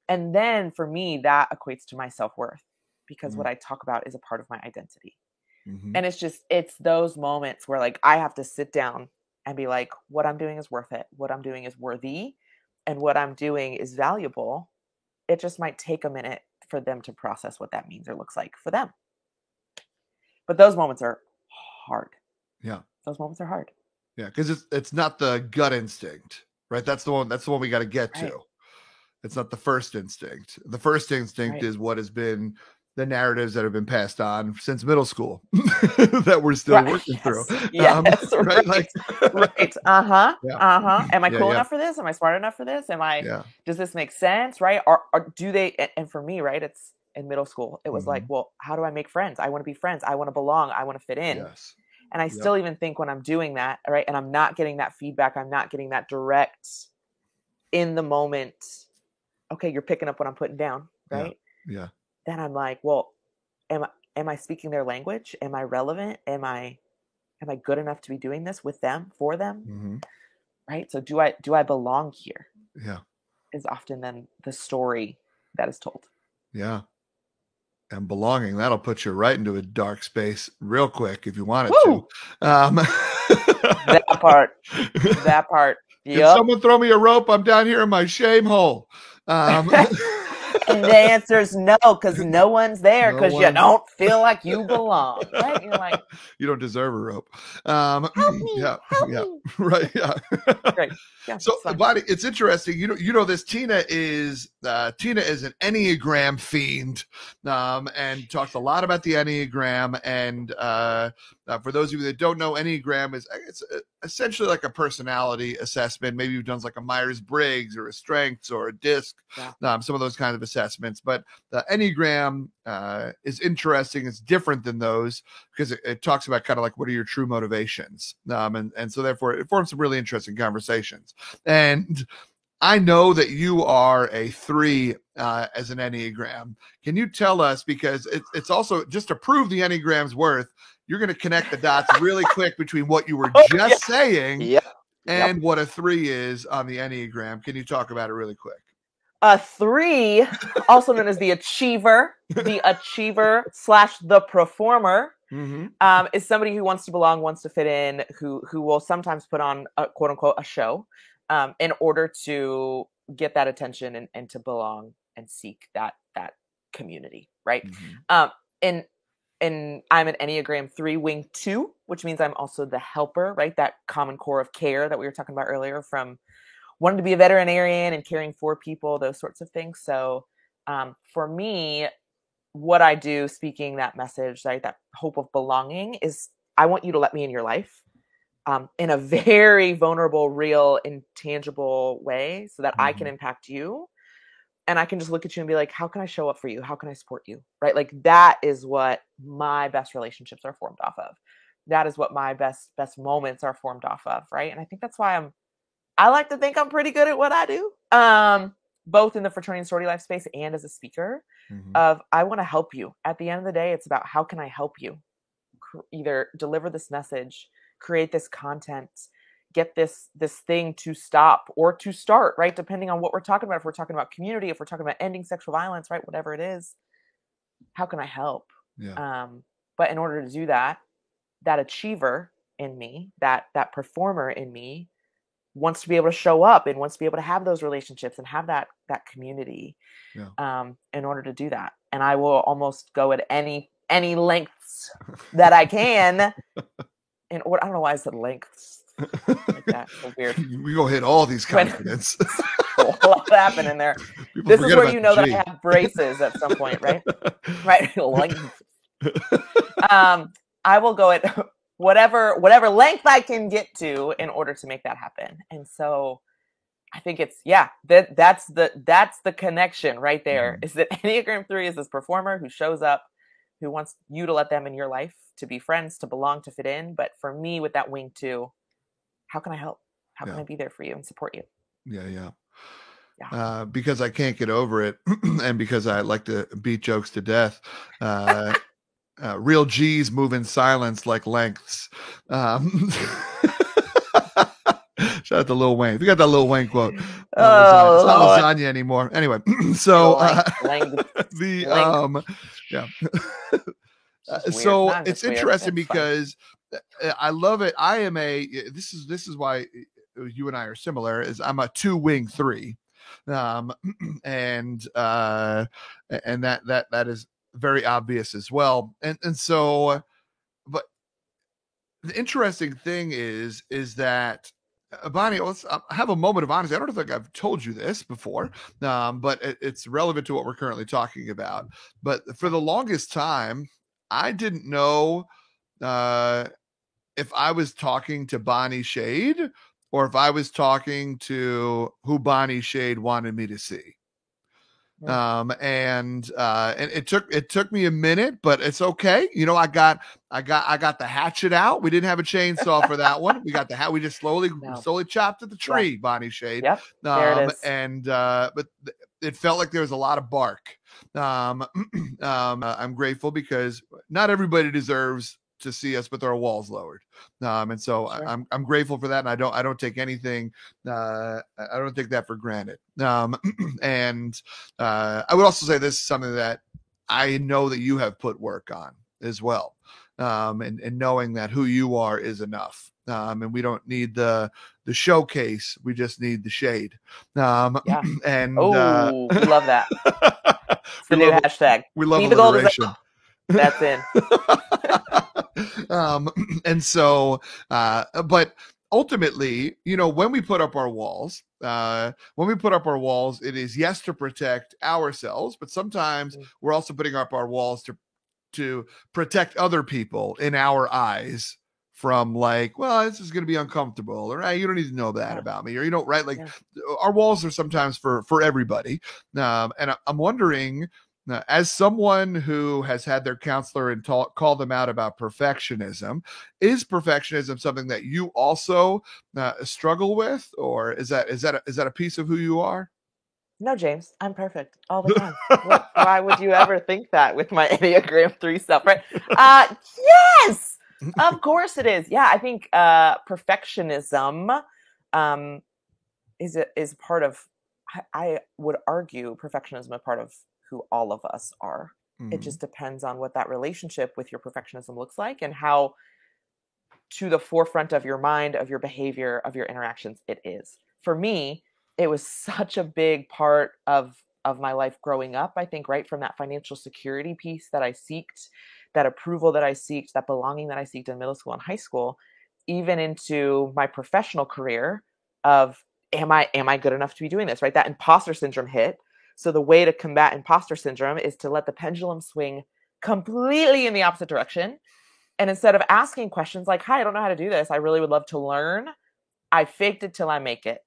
And then for me, that equates to my self-worth, because what I talk about is a part of my identity. And it's those moments where, like, I have to sit down and be like, what I'm doing is worth it. What I'm doing is worthy, and what I'm doing is valuable. It just might take a minute for them to process what that means or looks like for them. But those moments are hard. Yeah. Those moments are hard. Yeah. Cause it's not the gut instinct, right? That's the one we got to get to. It's not the first instinct. The first instinct is what has been the narratives that have been passed on since middle school that we're still working through. Yes, right. Like, right. Am I cool enough for this? Am I smart enough for this? Does this make sense? Right. Or do they, and for me, right, it's in middle school. It was like, well, how do I make friends? I want to be friends. I want to belong. I want to fit in. Yes. And I still even think when I'm doing that, right, and I'm not getting that feedback, I'm not getting that direct in the moment. Okay. You're picking up what I'm putting down. Right. Yeah. Then I'm like, well, am I speaking their language? Am I relevant? Am I good enough to be doing this with them, for them? Right. So do I belong here? Yeah. Is often then the story that is told. Yeah. And belonging, that'll put you right into a dark space real quick if you want it to. That part. Yep. Can someone throw me a rope? I'm down here in my shame hole. And the answer is no, because no one's there, because you don't feel like you belong, right? You're like, you don't deserve a rope. Help me. Right. Yeah. Great. Yeah. So, Bonnie, it's interesting. You know this. Tina is an Enneagram fiend, and talks a lot about the Enneagram, and For those of you that don't know, Enneagram it's essentially like a personality assessment. Maybe you've done like a Myers-Briggs or a Strengths or a DISC, some of those kinds of assessments. But the Enneagram is interesting. It's different than those because it talks about kind of like what are your true motivations. And so therefore it forms some really interesting conversations. And I know that you are a 3 as an Enneagram. Can you tell us, because it's also just to prove the Enneagram's worth, you're going to connect the dots really quick between what you were just saying and what a 3 is on the Enneagram. Can you talk about it really quick? A 3, also known as the achiever / the performer, is somebody who wants to belong, wants to fit in, who will sometimes put on a quote unquote a show in order to get that attention and to belong and seek that community, right? And I'm an Enneagram 3 wing 2, which means I'm also the helper, right? That common core of care that we were talking about earlier, from wanting to be a veterinarian and caring for people, those sorts of things. So for me, what I do, speaking that message, right, that hope of belonging, is I want you to let me in your life in a very vulnerable, real, intangible way so that I can impact you. And I can just look at you and be like, how can I show up for you? How can I support you? Right? Like that is what my best relationships are formed off of. That is what my best moments are formed off of. Right. And I think that's why I like to think I'm pretty good at what I do. Both in the fraternity and sorority life space and as a speaker of, I want to help you. At the end of the day, it's about how can I help you either deliver this message, create this content, get this thing to stop or to start, right? Depending on what we're talking about. If we're talking about community, if we're talking about ending sexual violence, right? Whatever it is, how can I help? But in order to do that, that achiever in me, that performer in me wants to be able to show up and wants to be able to have those relationships and have that community in order to do that. And I will almost go at any lengths that I can in order. I don't know why I said lengths. Like that. So weird. We go hit all these confidence. A lot happening there. This is where you know that I have braces at some point, right? Right. I will go at whatever length I can get to in order to make that happen. And so I think it's that's the connection right there. Is that Enneagram 3 is this performer who shows up, who wants you to let them in your life, to be friends, to belong, to fit in. But for me, with that wing 2, how can I help? How can I be there for you and support you? Because I can't get over it, and because I like to beat jokes to death. Real G's move in silence like lengths. Shout out to Lil Wayne. We got that Lil Wayne quote. It's not lasagna anymore. Anyway, so so it's interesting because I love it. I am this is why you and I are similar, is I'm a 2 wing 3. And that is very obvious as well. And so, but the interesting thing is that Bonnie, let's have a moment of honesty. I don't think I've told you this before, but it's relevant to what we're currently talking about. But for the longest time, I didn't know if I was talking to Bonnie Shade or if I was talking to who Bonnie Shade wanted me to see. And it took me a minute, but it's okay. You know, I got the hatchet out. We didn't have a chainsaw for that one. We got we just slowly chopped at the tree, Bonnie Shade. Yep. There it is. And but it felt like there was a lot of bark. I'm grateful because not everybody deserves to see us with our walls lowered. And so I'm grateful for that. And I don't take anything, I don't take that for granted. And I would also say this is something that I know that you have put work on as well. And knowing that who you are is enough. And we don't need the showcase. We just need the shade. And we love that. It's the new hashtag. We love alliteration. That's in. And so, but ultimately, you know, when we put up our walls, it is yes to protect ourselves, but sometimes we're also putting up our walls to to protect other people in our eyes from like, well, this is going to be uncomfortable, or hey, you don't need to know that about me, or you don't, right? Like our walls are sometimes for everybody. And I'm wondering, as someone who has had their counselor and call them out about perfectionism, is perfectionism something that you also struggle with, or is that a piece of who you are? No, James, I'm perfect all the time. Why would you ever think that with my Enneagram 3 stuff, right? Yes, of course it is. Yeah, I think perfectionism is part of, I would argue perfectionism is part of who all of us are. It just depends on what that relationship with your perfectionism looks like and how to the forefront of your mind, of your behavior, of your interactions it is. For me, it was such a big part of my life growing up, I think, right from that financial security piece that I seeked, that approval that I seeked, that belonging that I seeked in middle school and high school, even into my professional career of am I good enough to be doing this, right? That imposter syndrome hit. So the way to combat imposter syndrome is to let the pendulum swing completely in the opposite direction. And instead of asking questions like, hi, I don't know how to do this, I really would love to learn, I faked it till I make it.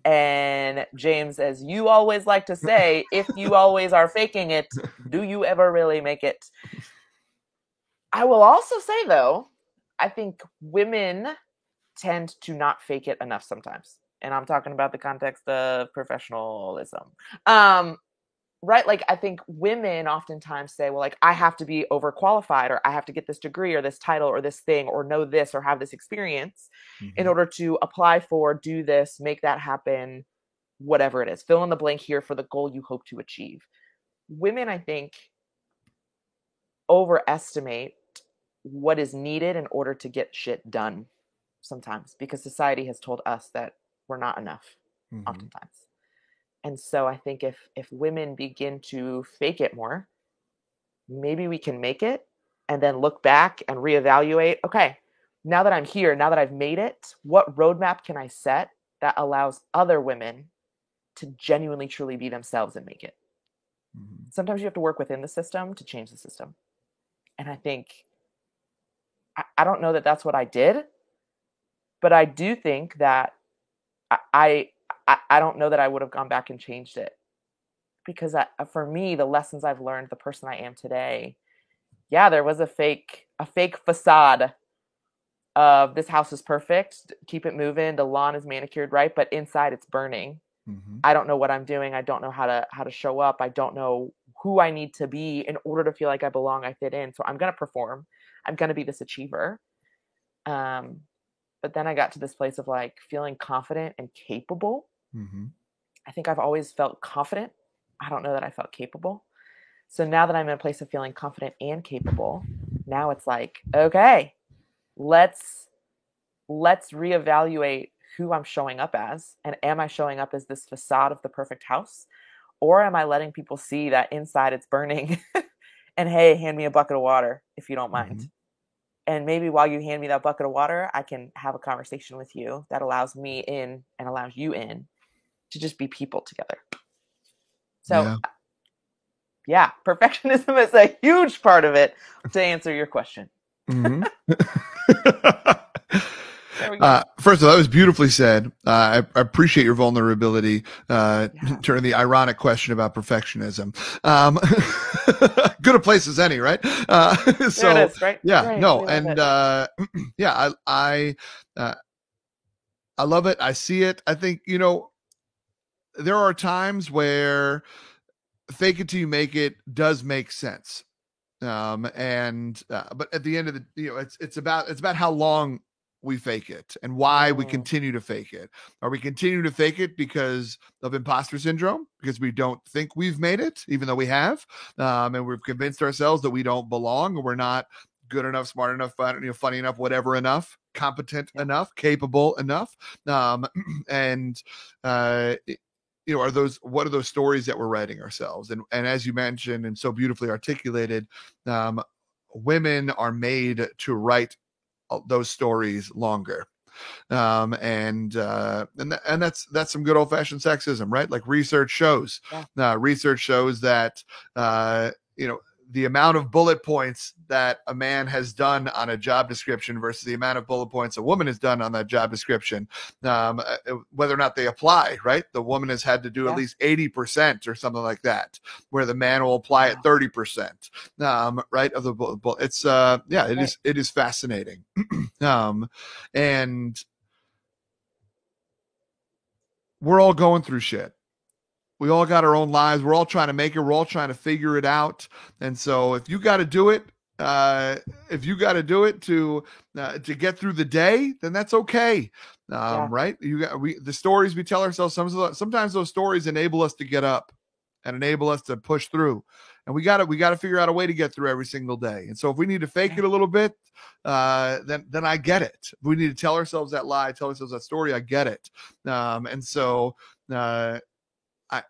And James, as you always like to say, if you always are faking it, do you ever really make it? I will also say, though, I think women tend to not fake it enough sometimes. And I'm talking about the context of professionalism. Right? Like, I think women oftentimes say, well, like, I have to be overqualified, or I have to get this degree or this title or this thing or know this or have this experience in order to apply for, do this, make that happen, whatever it is. Fill in the blank here for the goal you hope to achieve. Women, I think, overestimate what is needed in order to get shit done sometimes, because society has told us that we're not enough oftentimes. And so I think if women begin to fake it more, maybe we can make it and then look back and reevaluate, okay, now that I'm here, now that I've made it, what roadmap can I set that allows other women to genuinely, truly be themselves and make it? Sometimes you have to work within the system to change the system. And I think, I don't know that that's what I did, but I do think that I don't know that I would have gone back and changed it, because for me, the lessons I've learned, the person I am today, yeah, there was a fake facade of this house is perfect, keep it moving, the lawn is manicured right, but inside it's burning. I don't know what I'm doing. I don't know how to show up. I don't know who I need to be in order to feel like I belong, I fit in. So I'm going to perform. I'm going to be this achiever. But then I got to this place of like feeling confident and capable. I think I've always felt confident. I don't know that I felt capable. So now that I'm in a place of feeling confident and capable, now it's like, okay, let's reevaluate who I'm showing up as. And am I showing up as this facade of the perfect house? Or am I letting people see that inside it's burning and hey, hand me a bucket of water if you don't mind. And maybe while you hand me that bucket of water, I can have a conversation with you that allows me in and allows you in to just be people together. So yeah, perfectionism is a huge part of it, to answer your question. First of all, that was beautifully said. I appreciate your vulnerability during the ironic question about perfectionism. Good a place as any, right? So there it is, right? Yeah, right, no, and I love it. I see it. I think, there are times where fake it till you make it does make sense. But at the end of the, it's about how long we fake it and why we continue to fake it. Are we continuing to fake it because of imposter syndrome? Because we don't think we've made it, even though we have, and we've convinced ourselves that we don't belong, or we're not good enough, smart enough, funny enough, whatever enough, competent enough, capable enough, what are those stories that we're writing ourselves? And as you mentioned and so beautifully articulated, women are made to write those stories longer. And that's some good old fashioned sexism, right? Like research shows that, the amount of bullet points that a man has done on a job description versus the amount of bullet points a woman has done on that job description, whether or not they apply, right? The woman has had to do at least 80% or something like that, where the man will apply at 30%, right? Of the bullet. It's, it is fascinating. And we're all going through shit. We all got our own lives. We're all trying to make it. We're all trying to figure it out. And so if you got to do it, to get through the day, then that's okay. Right. The stories we tell ourselves, sometimes those stories enable us to get up and enable us to push through. And we got to figure out a way to get through every single day. And so if we need to fake it a little bit, then I get it. If we need to tell ourselves that lie, tell ourselves that story, I get it. And so,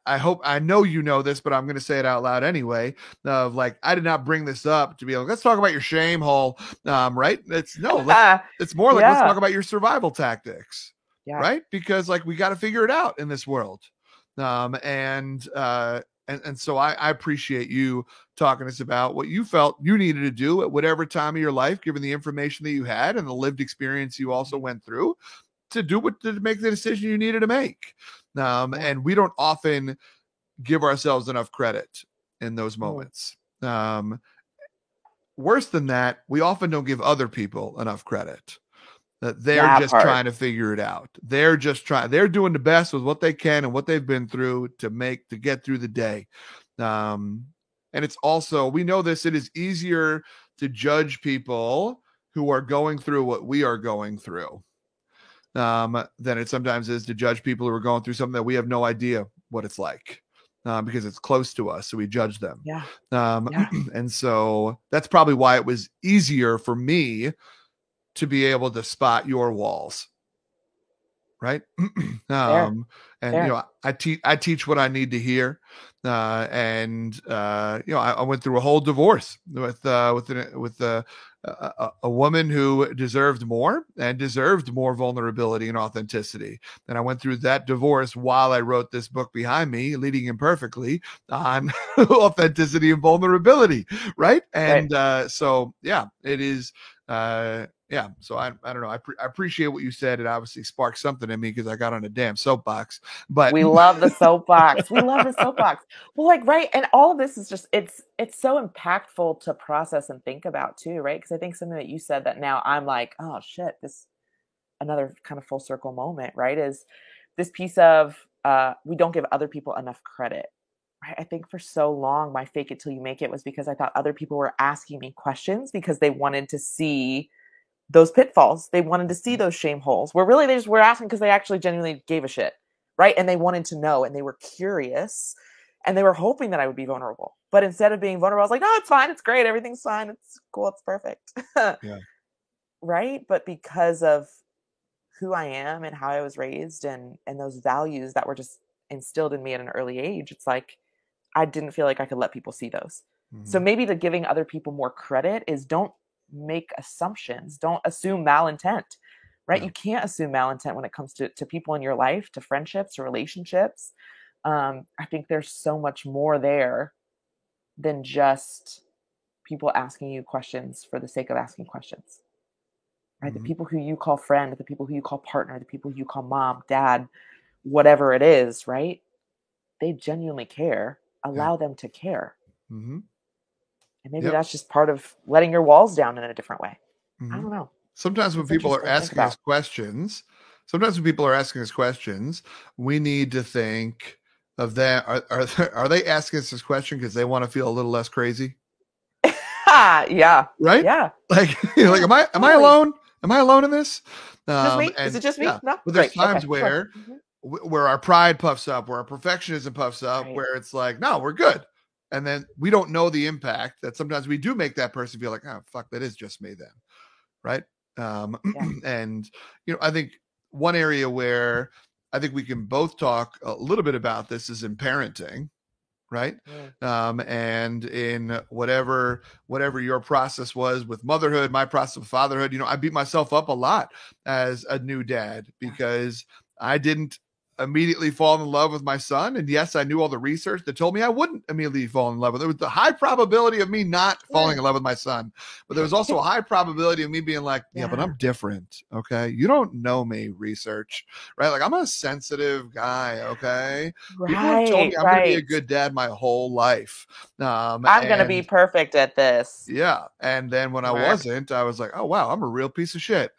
I hope, I know you know this, but I'm going to say it out loud anyway. I did not bring this up to be like, let's talk about your shame hole, right? It's more like, let's talk about your survival tactics, right? Because we got to figure it out in this world. And so I appreciate you talking to us about what you felt you needed to do at whatever time of your life, given the information that you had and the lived experience you also went through, to make the decision you needed to make. And we don't often give ourselves enough credit in those moments. Worse than that, we often don't give other people enough credit. That they're just trying to figure it out. They're doing the best with what they can and what they've been through to get through the day. And it's also, we know this, it is easier to judge people who are going through what we are going through. Than it sometimes is to judge people who are going through something that we have no idea what it's like, because it's close to us. So we judge them. And so that's probably why it was easier for me to be able to spot your walls. Right. I teach what I need to hear. I went through a whole divorce with a woman who deserved more vulnerability and authenticity. And I went through that divorce while I wrote this book behind me, Leading Imperfectly, on authenticity and vulnerability. Right. And it is. So I don't know. I appreciate what you said. It obviously sparked something in me because I got on a damn soapbox. But we love the soapbox. Well, right. And all of this is just, it's so impactful to process and think about too, right? Because I think something that you said that now I'm like, oh shit, this another kind of full circle moment, right? Is this piece of we don't give other people enough credit. Right? I think for so long, my fake it till you make it was because I thought other people were asking me questions because they wanted to see those pitfalls. They wanted to see those shame holes, where really they just were asking because they actually genuinely gave a shit, right? And they wanted to know, and they were curious, and they were hoping that I would be vulnerable. But instead of being vulnerable, I was like, no, it's fine. It's great. Everything's fine. It's cool. It's perfect. Right? But because of who I am and how I was raised and those values that were just instilled in me at an early age, it's like, I didn't feel like I could let people see those. Mm-hmm. So maybe the giving other people more credit is don't make assumptions. Don't assume malintent, right? Yeah. You can't assume malintent when it comes to people in your life, to friendships, to relationships. I think there's so much more there than just people asking you questions for the sake of asking questions, right? Mm-hmm. The people who you call friend, the people who you call partner, the people who you call mom, dad, whatever it is, right? They genuinely care. Allow them to care. Mm-hmm. And maybe that's just part of letting your walls down in a different way. Mm-hmm. I don't know. Sometimes when people are asking us questions, we need to think of that. Are they asking us this question because they want to feel a little less crazy? Yeah. Right? Yeah. Am I alone? Am I alone in this? Just me? Is it just me? Yeah. No. But there's times where our pride puffs up, where our perfectionism puffs up, where it's like, no, we're good. And then we don't know the impact that sometimes we do make that person feel like, oh, fuck, that is just me then. Right. And, I think one area where I think we can both talk a little bit about this is in parenting. Right. Yeah. And in whatever your process was with motherhood, my process with fatherhood, I beat myself up a lot as a new dad because I didn't immediately fall in love with my son. And yes, I knew all the research that told me I wouldn't immediately fall in love with. There was the high probability of me not falling in love with my son, but there was also a high probability of me being like, yeah, but I'm different. Okay. You don't know me, research, right? Like I'm a sensitive guy. Okay. People have told me I'm going to be a good dad my whole life. I'm going to be perfect at this. Yeah. And then when I wasn't, I was like, oh, wow, I'm a real piece of shit.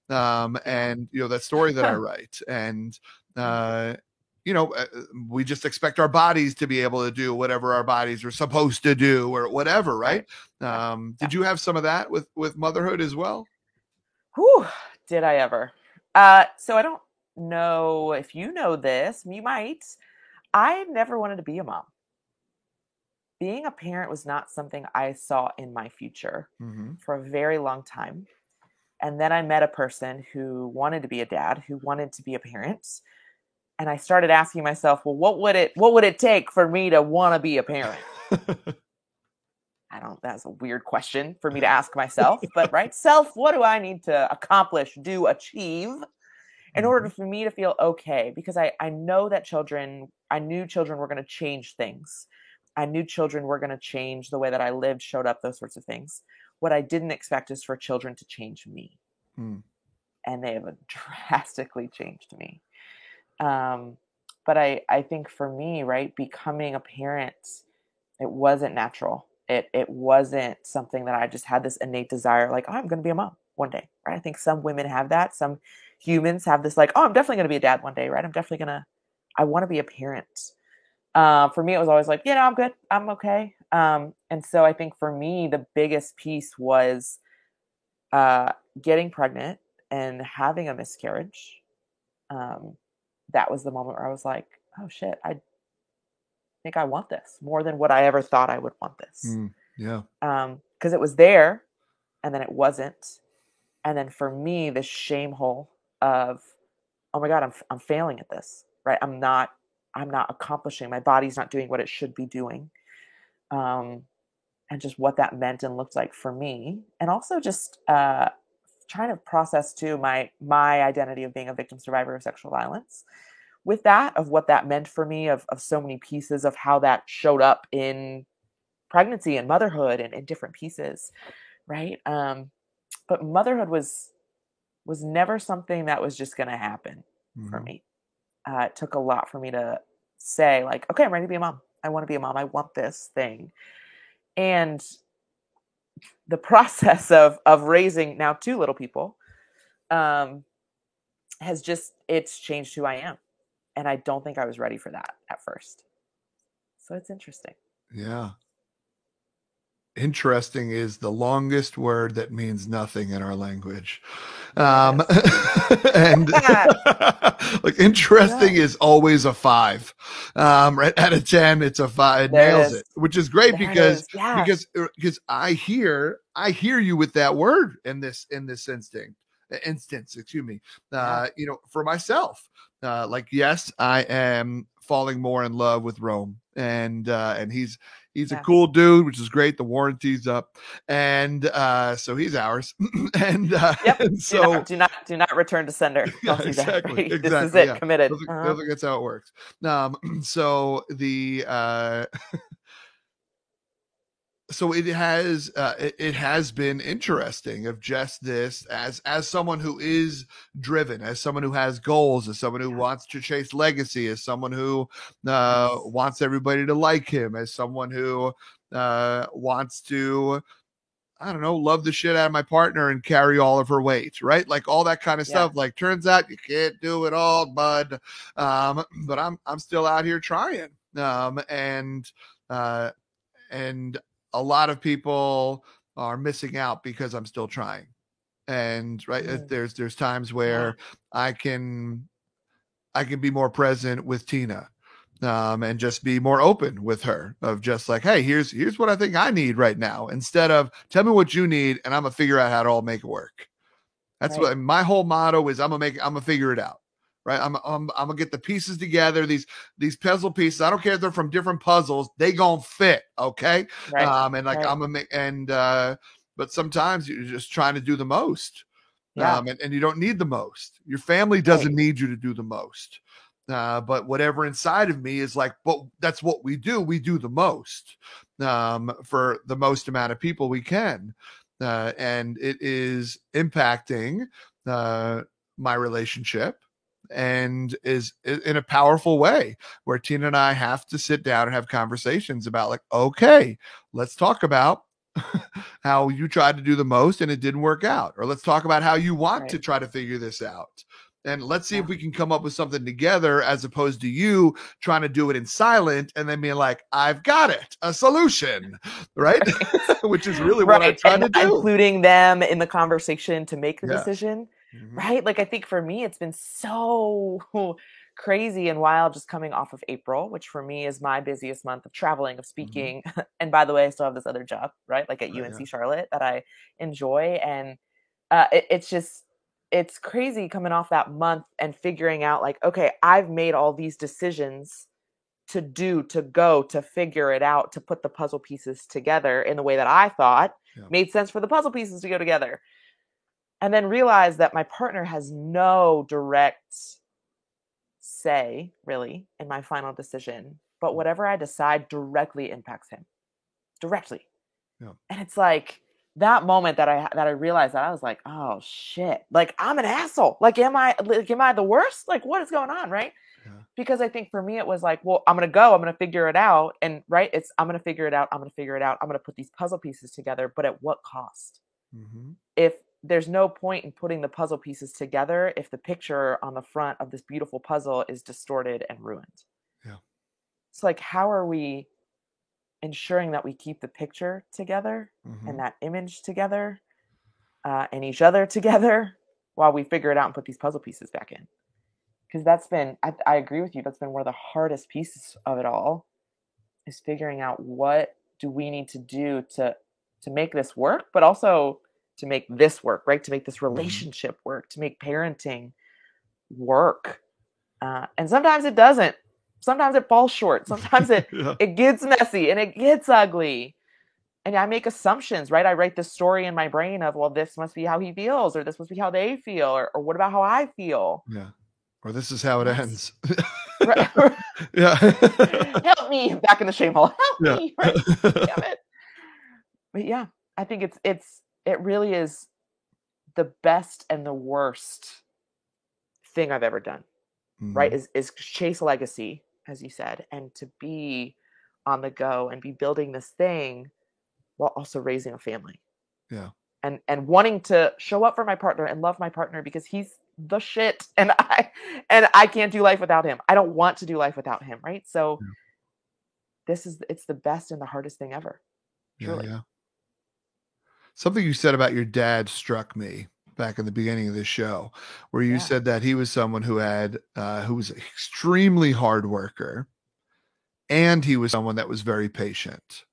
And, you know, that story that I write and, you know, we just expect our bodies to be able to do whatever our bodies are supposed to do or whatever. Right. Did you have some of that with motherhood as well? Whew, did I ever? So I don't know if you know this, you might. I never wanted to be a mom. Being a parent was not something I saw in my future for a very long time. And then I met a person who wanted to be a dad, who wanted to be a parent. And I started asking myself, well, what would it take for me to want to be a parent? That's a weird question for me to ask myself, but right? Self, what do I need to accomplish, achieve in order for me to feel okay? Because I know that I knew children were going to change things. I knew children were going to change the way that I lived, showed up, those sorts of things. What I didn't expect is for children to change me. And they have drastically changed me. But I think for me, right, becoming a parent, it wasn't natural. It wasn't something that I just had this innate desire, like, oh, I'm going to be a mom one day, right? I think some women have that. Some humans have this, like, oh, I'm definitely going to be a dad one day, right? I want to be a parent. For me, it was always like, I'm good. I'm okay. And so I think for me, the biggest piece was getting pregnant and having a miscarriage. That was the moment where I was like, oh shit, I think I want this more than what I ever thought I would want this. Because it was there and then it wasn't. And then for me, the shame hole of, oh my God, I'm failing at this, right? I'm not accomplishing, my body's not doing what it should be doing. And just what that meant and looked like for me. And also just trying to process too my identity of being a victim survivor of sexual violence with that, of what that meant for me, of so many pieces of how that showed up in pregnancy and motherhood and in different pieces. Right. But motherhood was never something that was just going to happen for me. It took a lot for me to say, like, okay, I'm ready to be a mom. I want to be a mom. I want this thing. And the process of raising now 2 little people it's changed who I am. And I don't think I was ready for that at first. So it's interesting. Yeah. Interesting is the longest word that means nothing in our language. And like interesting is always a 5. Right out of 10, it's a 5. It nails it, which is great because I hear you with that word in this instance, excuse me. You know, for myself, like, yes, I am falling more in love with Rome, and he's a cool dude, which is great. The warranty's up, and so he's ours. And and so do not return to sender. Exactly. Exactly. This is it. Committed. I think that's how it works. So the so it has been interesting of just this as someone who is driven, as someone who has goals, as someone who wants to chase legacy, as someone who wants everybody to like him, as someone who wants to, I don't know, love the shit out of my partner and carry all of her weight, right? Like all that kind of stuff. Like, turns out you can't do it all, bud. But I'm still out here trying. And a lot of people are missing out because I'm still trying. And there's times where I can be more present with Tina, and just be more open with her, of just like, hey, here's what I think I need right now, instead of tell me what you need and I'm gonna figure out how to all make it work. That's what my whole motto is. I'm gonna figure it out. Right. I'm gonna get the pieces together. These puzzle pieces. I don't care if they're from different puzzles. They gonna fit. Okay. I'm gonna make, but sometimes you're just trying to do the most. And you don't need the most. Your family doesn't need you to do the most. But whatever inside of me is like, but that's what we do. We do the most for the most amount of people we can. And it is impacting my relationship, and is in a powerful way, where Tina and I have to sit down and have conversations about, like, okay, let's talk about how you tried to do the most and it didn't work out, or let's talk about how you want to try to figure this out. And let's see if we can come up with something together, as opposed to you trying to do it in silent and then being like, I've got it, a solution, right? Which is really what I'm trying to do. Including them in the conversation to make the decision, right? Like, I think for me, it's been so crazy and wild just coming off of April, which for me is my busiest month of traveling, of speaking. And by the way, I still have this other job, right? Like at UNC Charlotte, that I enjoy. And it's crazy coming off that month and figuring out, like, okay, I've made all these decisions to do, to go, to figure it out, to put the puzzle pieces together in the way that I thought made sense for the puzzle pieces to go together. And then realize that my partner has no direct say, really, in my final decision. But whatever I decide directly impacts him. Directly. Yeah. And it's like, that moment that I realized that, I was like, oh shit, like, I'm an asshole. Like, am I the worst? Like, what is going on? Right. Yeah. Because I think for me, it was like, well, I'm going to figure it out. And right. I'm going to figure it out. I'm going to put these puzzle pieces together, but at what cost? If there's no point in putting the puzzle pieces together, if the picture on the front of this beautiful puzzle is distorted and ruined. Yeah. It's like, how are we ensuring that we keep the picture together and that image together and each other together while we figure it out and put these puzzle pieces back in? Because that's been, I agree with you, that's been one of the hardest pieces of it all, is figuring out what do we need to do to make this work, but also to make this work, right? To make this relationship work, to make parenting work. And sometimes it doesn't. Sometimes it falls short. Sometimes it gets messy and it gets ugly. And I make assumptions, right? I write this story in my brain of, well, this must be how he feels, or this must be how they feel, or what about how I feel? Yeah. Or this is how it ends. Right. Yeah. Help me, back in the shame hole. Help me. Right? Damn it. But yeah, I think it really is the best and the worst thing I've ever done. Right. Is chase legacy, as you said, and to be on the go and be building this thing while also raising a family. Yeah. And wanting to show up for my partner and love my partner because he's the shit. And I can't do life without him. I don't want to do life without him. Right. So it's the best and the hardest thing ever. Truly. Yeah. Something you said about your dad struck me back in the beginning of this show, where you said that he was someone who was an extremely hard worker, and he was someone that was very patient.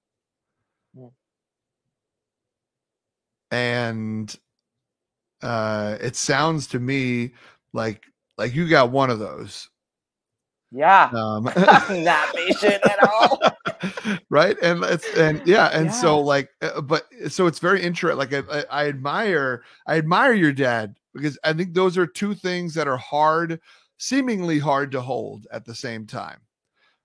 And it sounds to me like you got one of those. Yeah. I'm not patient at all. Right. So like, but so it's very interesting. Like I admire your dad, because I think those are two things that are seemingly hard to hold at the same time.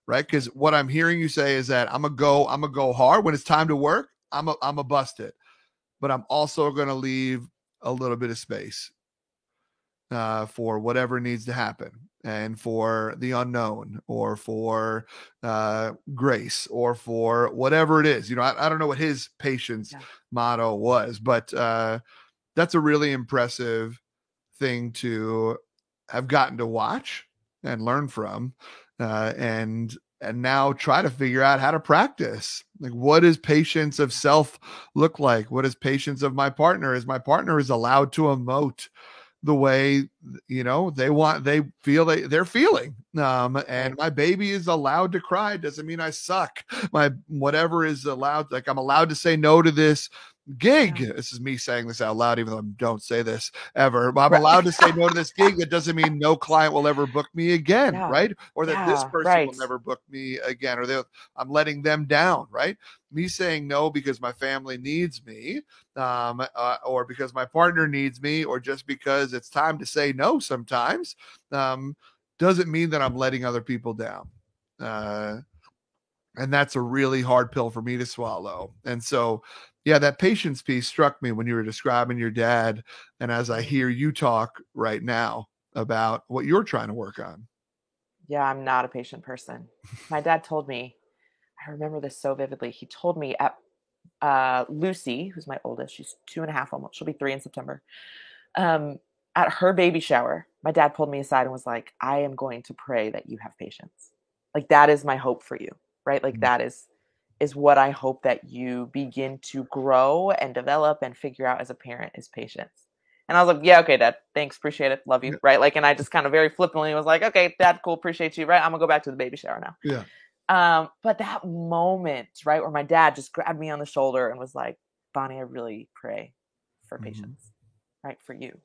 Right. Because what I'm hearing you say is that I'm gonna go hard when it's time to work. I'm a bust it, but I'm also going to leave a little bit of space for whatever needs to happen, and for the unknown, or for grace, or for whatever it is. I don't know what his patience motto was, but that's a really impressive thing to have gotten to watch and learn from, and now try to figure out how to practice. Like, what does patience of self look like? What is patience of my partner? Is my partner is allowed to emote the way they feel they're feeling, and my baby is allowed to cry. Doesn't mean I suck. My whatever is allowed, like, I'm allowed to say no to this gig. This is me saying this out loud, even though I don't say this ever, but I'm allowed to say no to this gig. That doesn't mean no client will ever book me again, right? Or that this person will never book me again, or I'm letting them down, right? Me saying no because my family needs me, or because my partner needs me, or just because it's time to say no sometimes, doesn't mean that I'm letting other people down. And that's a really hard pill for me to swallow. And so, yeah, that patience piece struck me when you were describing your dad. And as I hear you talk right now about what you're trying to work on. Yeah, I'm not a patient person. My dad told me, I remember this so vividly. He told me at Lucy, who's my oldest, she's 2.5 almost, she'll be 3 in September. At her baby shower, my dad pulled me aside and was like, I am going to pray that you have patience. Like, that is my hope for you, right? Like, that is what I hope that you begin to grow and develop and figure out as a parent, is patience. And I was like, yeah, okay, Dad, thanks, appreciate it, love you, right? Like, and I just kind of very flippantly was like, okay, Dad, cool, appreciate you, right? I'm gonna go back to the baby shower now. Yeah. But that moment, right, where my dad just grabbed me on the shoulder and was like, Bonnie, I really pray for patience, right, for you.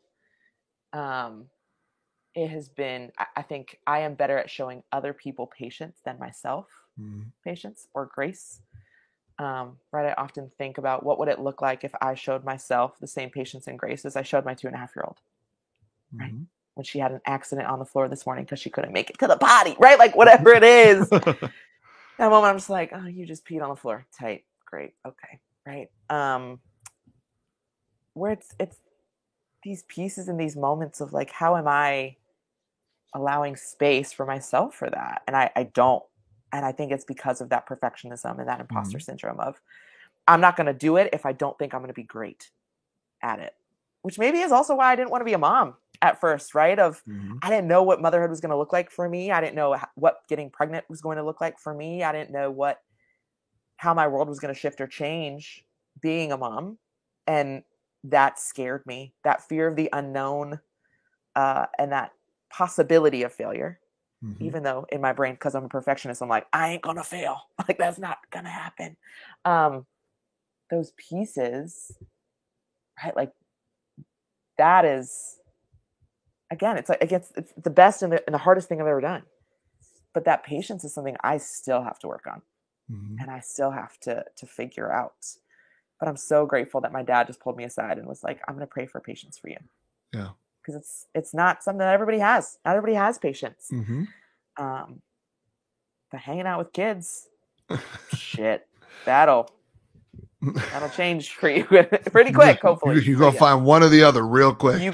It has been, I think I am better at showing other people patience than myself patience or grace. Right, I often think about what would it look like if I showed myself the same patience and grace as I showed my 2.5-year-old, right? When she had an accident on the floor this morning because she couldn't make it to the potty, right? Like, whatever it is. That moment, I'm just like, oh, you just peed on the floor. Tight. Great. Okay. Right. Where it's these pieces and these moments of like, how am I allowing space for myself for that? And I don't. And I think it's because of that perfectionism and that imposter syndrome of, I'm not going to do it if I don't think I'm going to be great at it, which maybe is also why I didn't want to be a mom at first, right? I didn't know what motherhood was going to look like for me. I didn't know what getting pregnant was going to look like for me. I didn't know how my world was going to shift or change being a mom. And that scared me, that fear of the unknown, and that possibility of failure. Even though in my brain, because I'm a perfectionist, I'm like, I ain't gonna fail. Like, that's not gonna happen. Those pieces, right? Like, that is, again, it's like, it's the best and the hardest thing I've ever done. But that patience is something I still have to work on, and I still have to figure out. But I'm so grateful that my dad just pulled me aside and was like, I'm gonna pray for patience for you. Yeah. Because it's not something that everybody has. Not everybody has patience. But hanging out with kids, shit, that'll change for you pretty quick, hopefully. You're going to find one or the other real quick.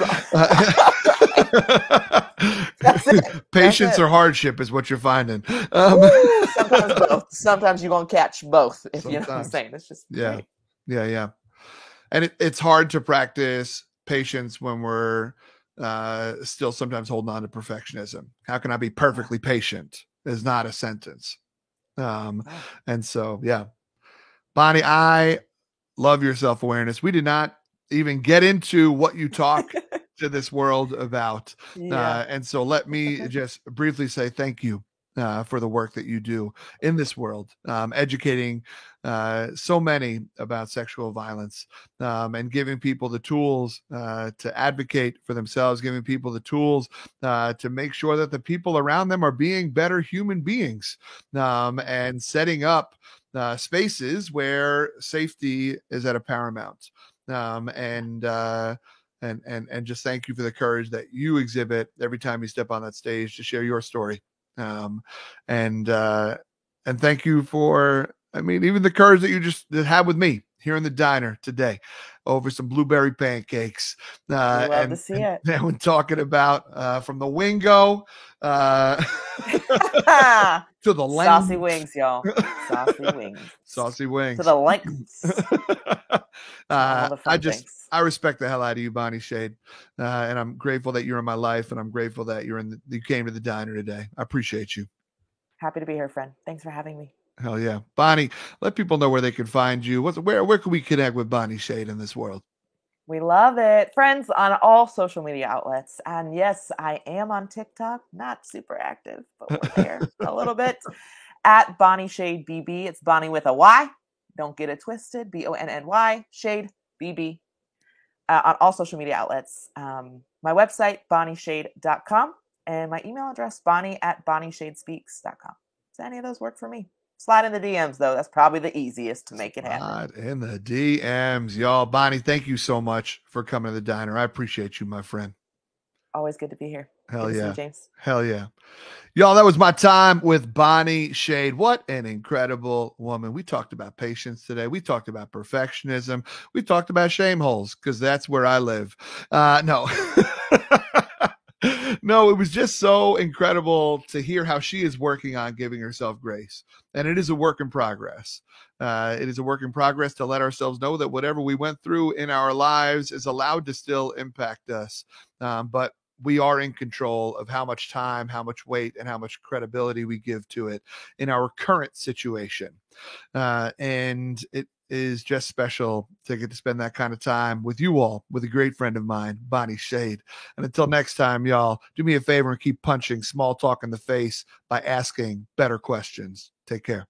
That's it. Patience or hardship is what you're finding. Sometimes both. Sometimes you're going to catch both, if you know what I'm saying. It's just great. Yeah. And it's hard to practice patience when we're still sometimes holding on to perfectionism. How can I be perfectly patient is not a sentence. And so, yeah. Bonnie, I love your self-awareness. We did not even get into what you talk to this world about. And so let me just briefly say thank you for the work that you do in this world, educating so many about sexual violence, and giving people the tools to advocate for themselves, giving people the tools to make sure that the people around them are being better human beings, and setting up spaces where safety is at a paramount. And just thank you for the courage that you exhibit every time you step on that stage to share your story. And thank you for, even the courage that you just had with me here in the diner today over some blueberry pancakes. Love to see it. And when talking about from the Wingo to the length. Saucy wings, y'all. Saucy wings. Saucy wings. To the lengths. I respect the hell out of you, Bonnie Shade. And I'm grateful that you're in my life, and I'm grateful that you came to the diner today. I appreciate you. Happy to be here, friend. Thanks for having me. Hell yeah. Bonnie, let people know where they can find you. Where can we connect with Bonnie Shade in this world? We love it. Friends on all social media outlets. And yes, I am on TikTok. Not super active, but we're there a little bit. At Bonnie Shade BB. It's Bonnie with a Y. Don't get it twisted. BONNY Shade BB. On all social media outlets. My website, bonnieshade.com. And my email address, bonnie@bonnieshadespeaks.com. Does any of those work for me? Slide in the DMs, though. That's probably the easiest to make it happen. Slide in the DMs, y'all. Bonnie, thank you so much for coming to the diner. I appreciate you, my friend. Always good to be here. Hell good to see yeah. you, James. Hell yeah. Y'all, that was my time with Bonnie Shade. What an incredible woman. We talked about patience today. We talked about perfectionism. We talked about shame holes because that's where I live. No. No, it was just so incredible to hear how she is working on giving herself grace. And it is a work in progress. It is a work in progress to let ourselves know that whatever we went through in our lives is allowed to still impact us. But we are in control of how much time, how much weight, and how much credibility we give to it in our current situation. And it is just special to get to spend that kind of time with you all, with a great friend of mine, Bonnie Shade. And until next time, y'all, do me a favor and keep punching small talk in the face by asking better questions. Take care.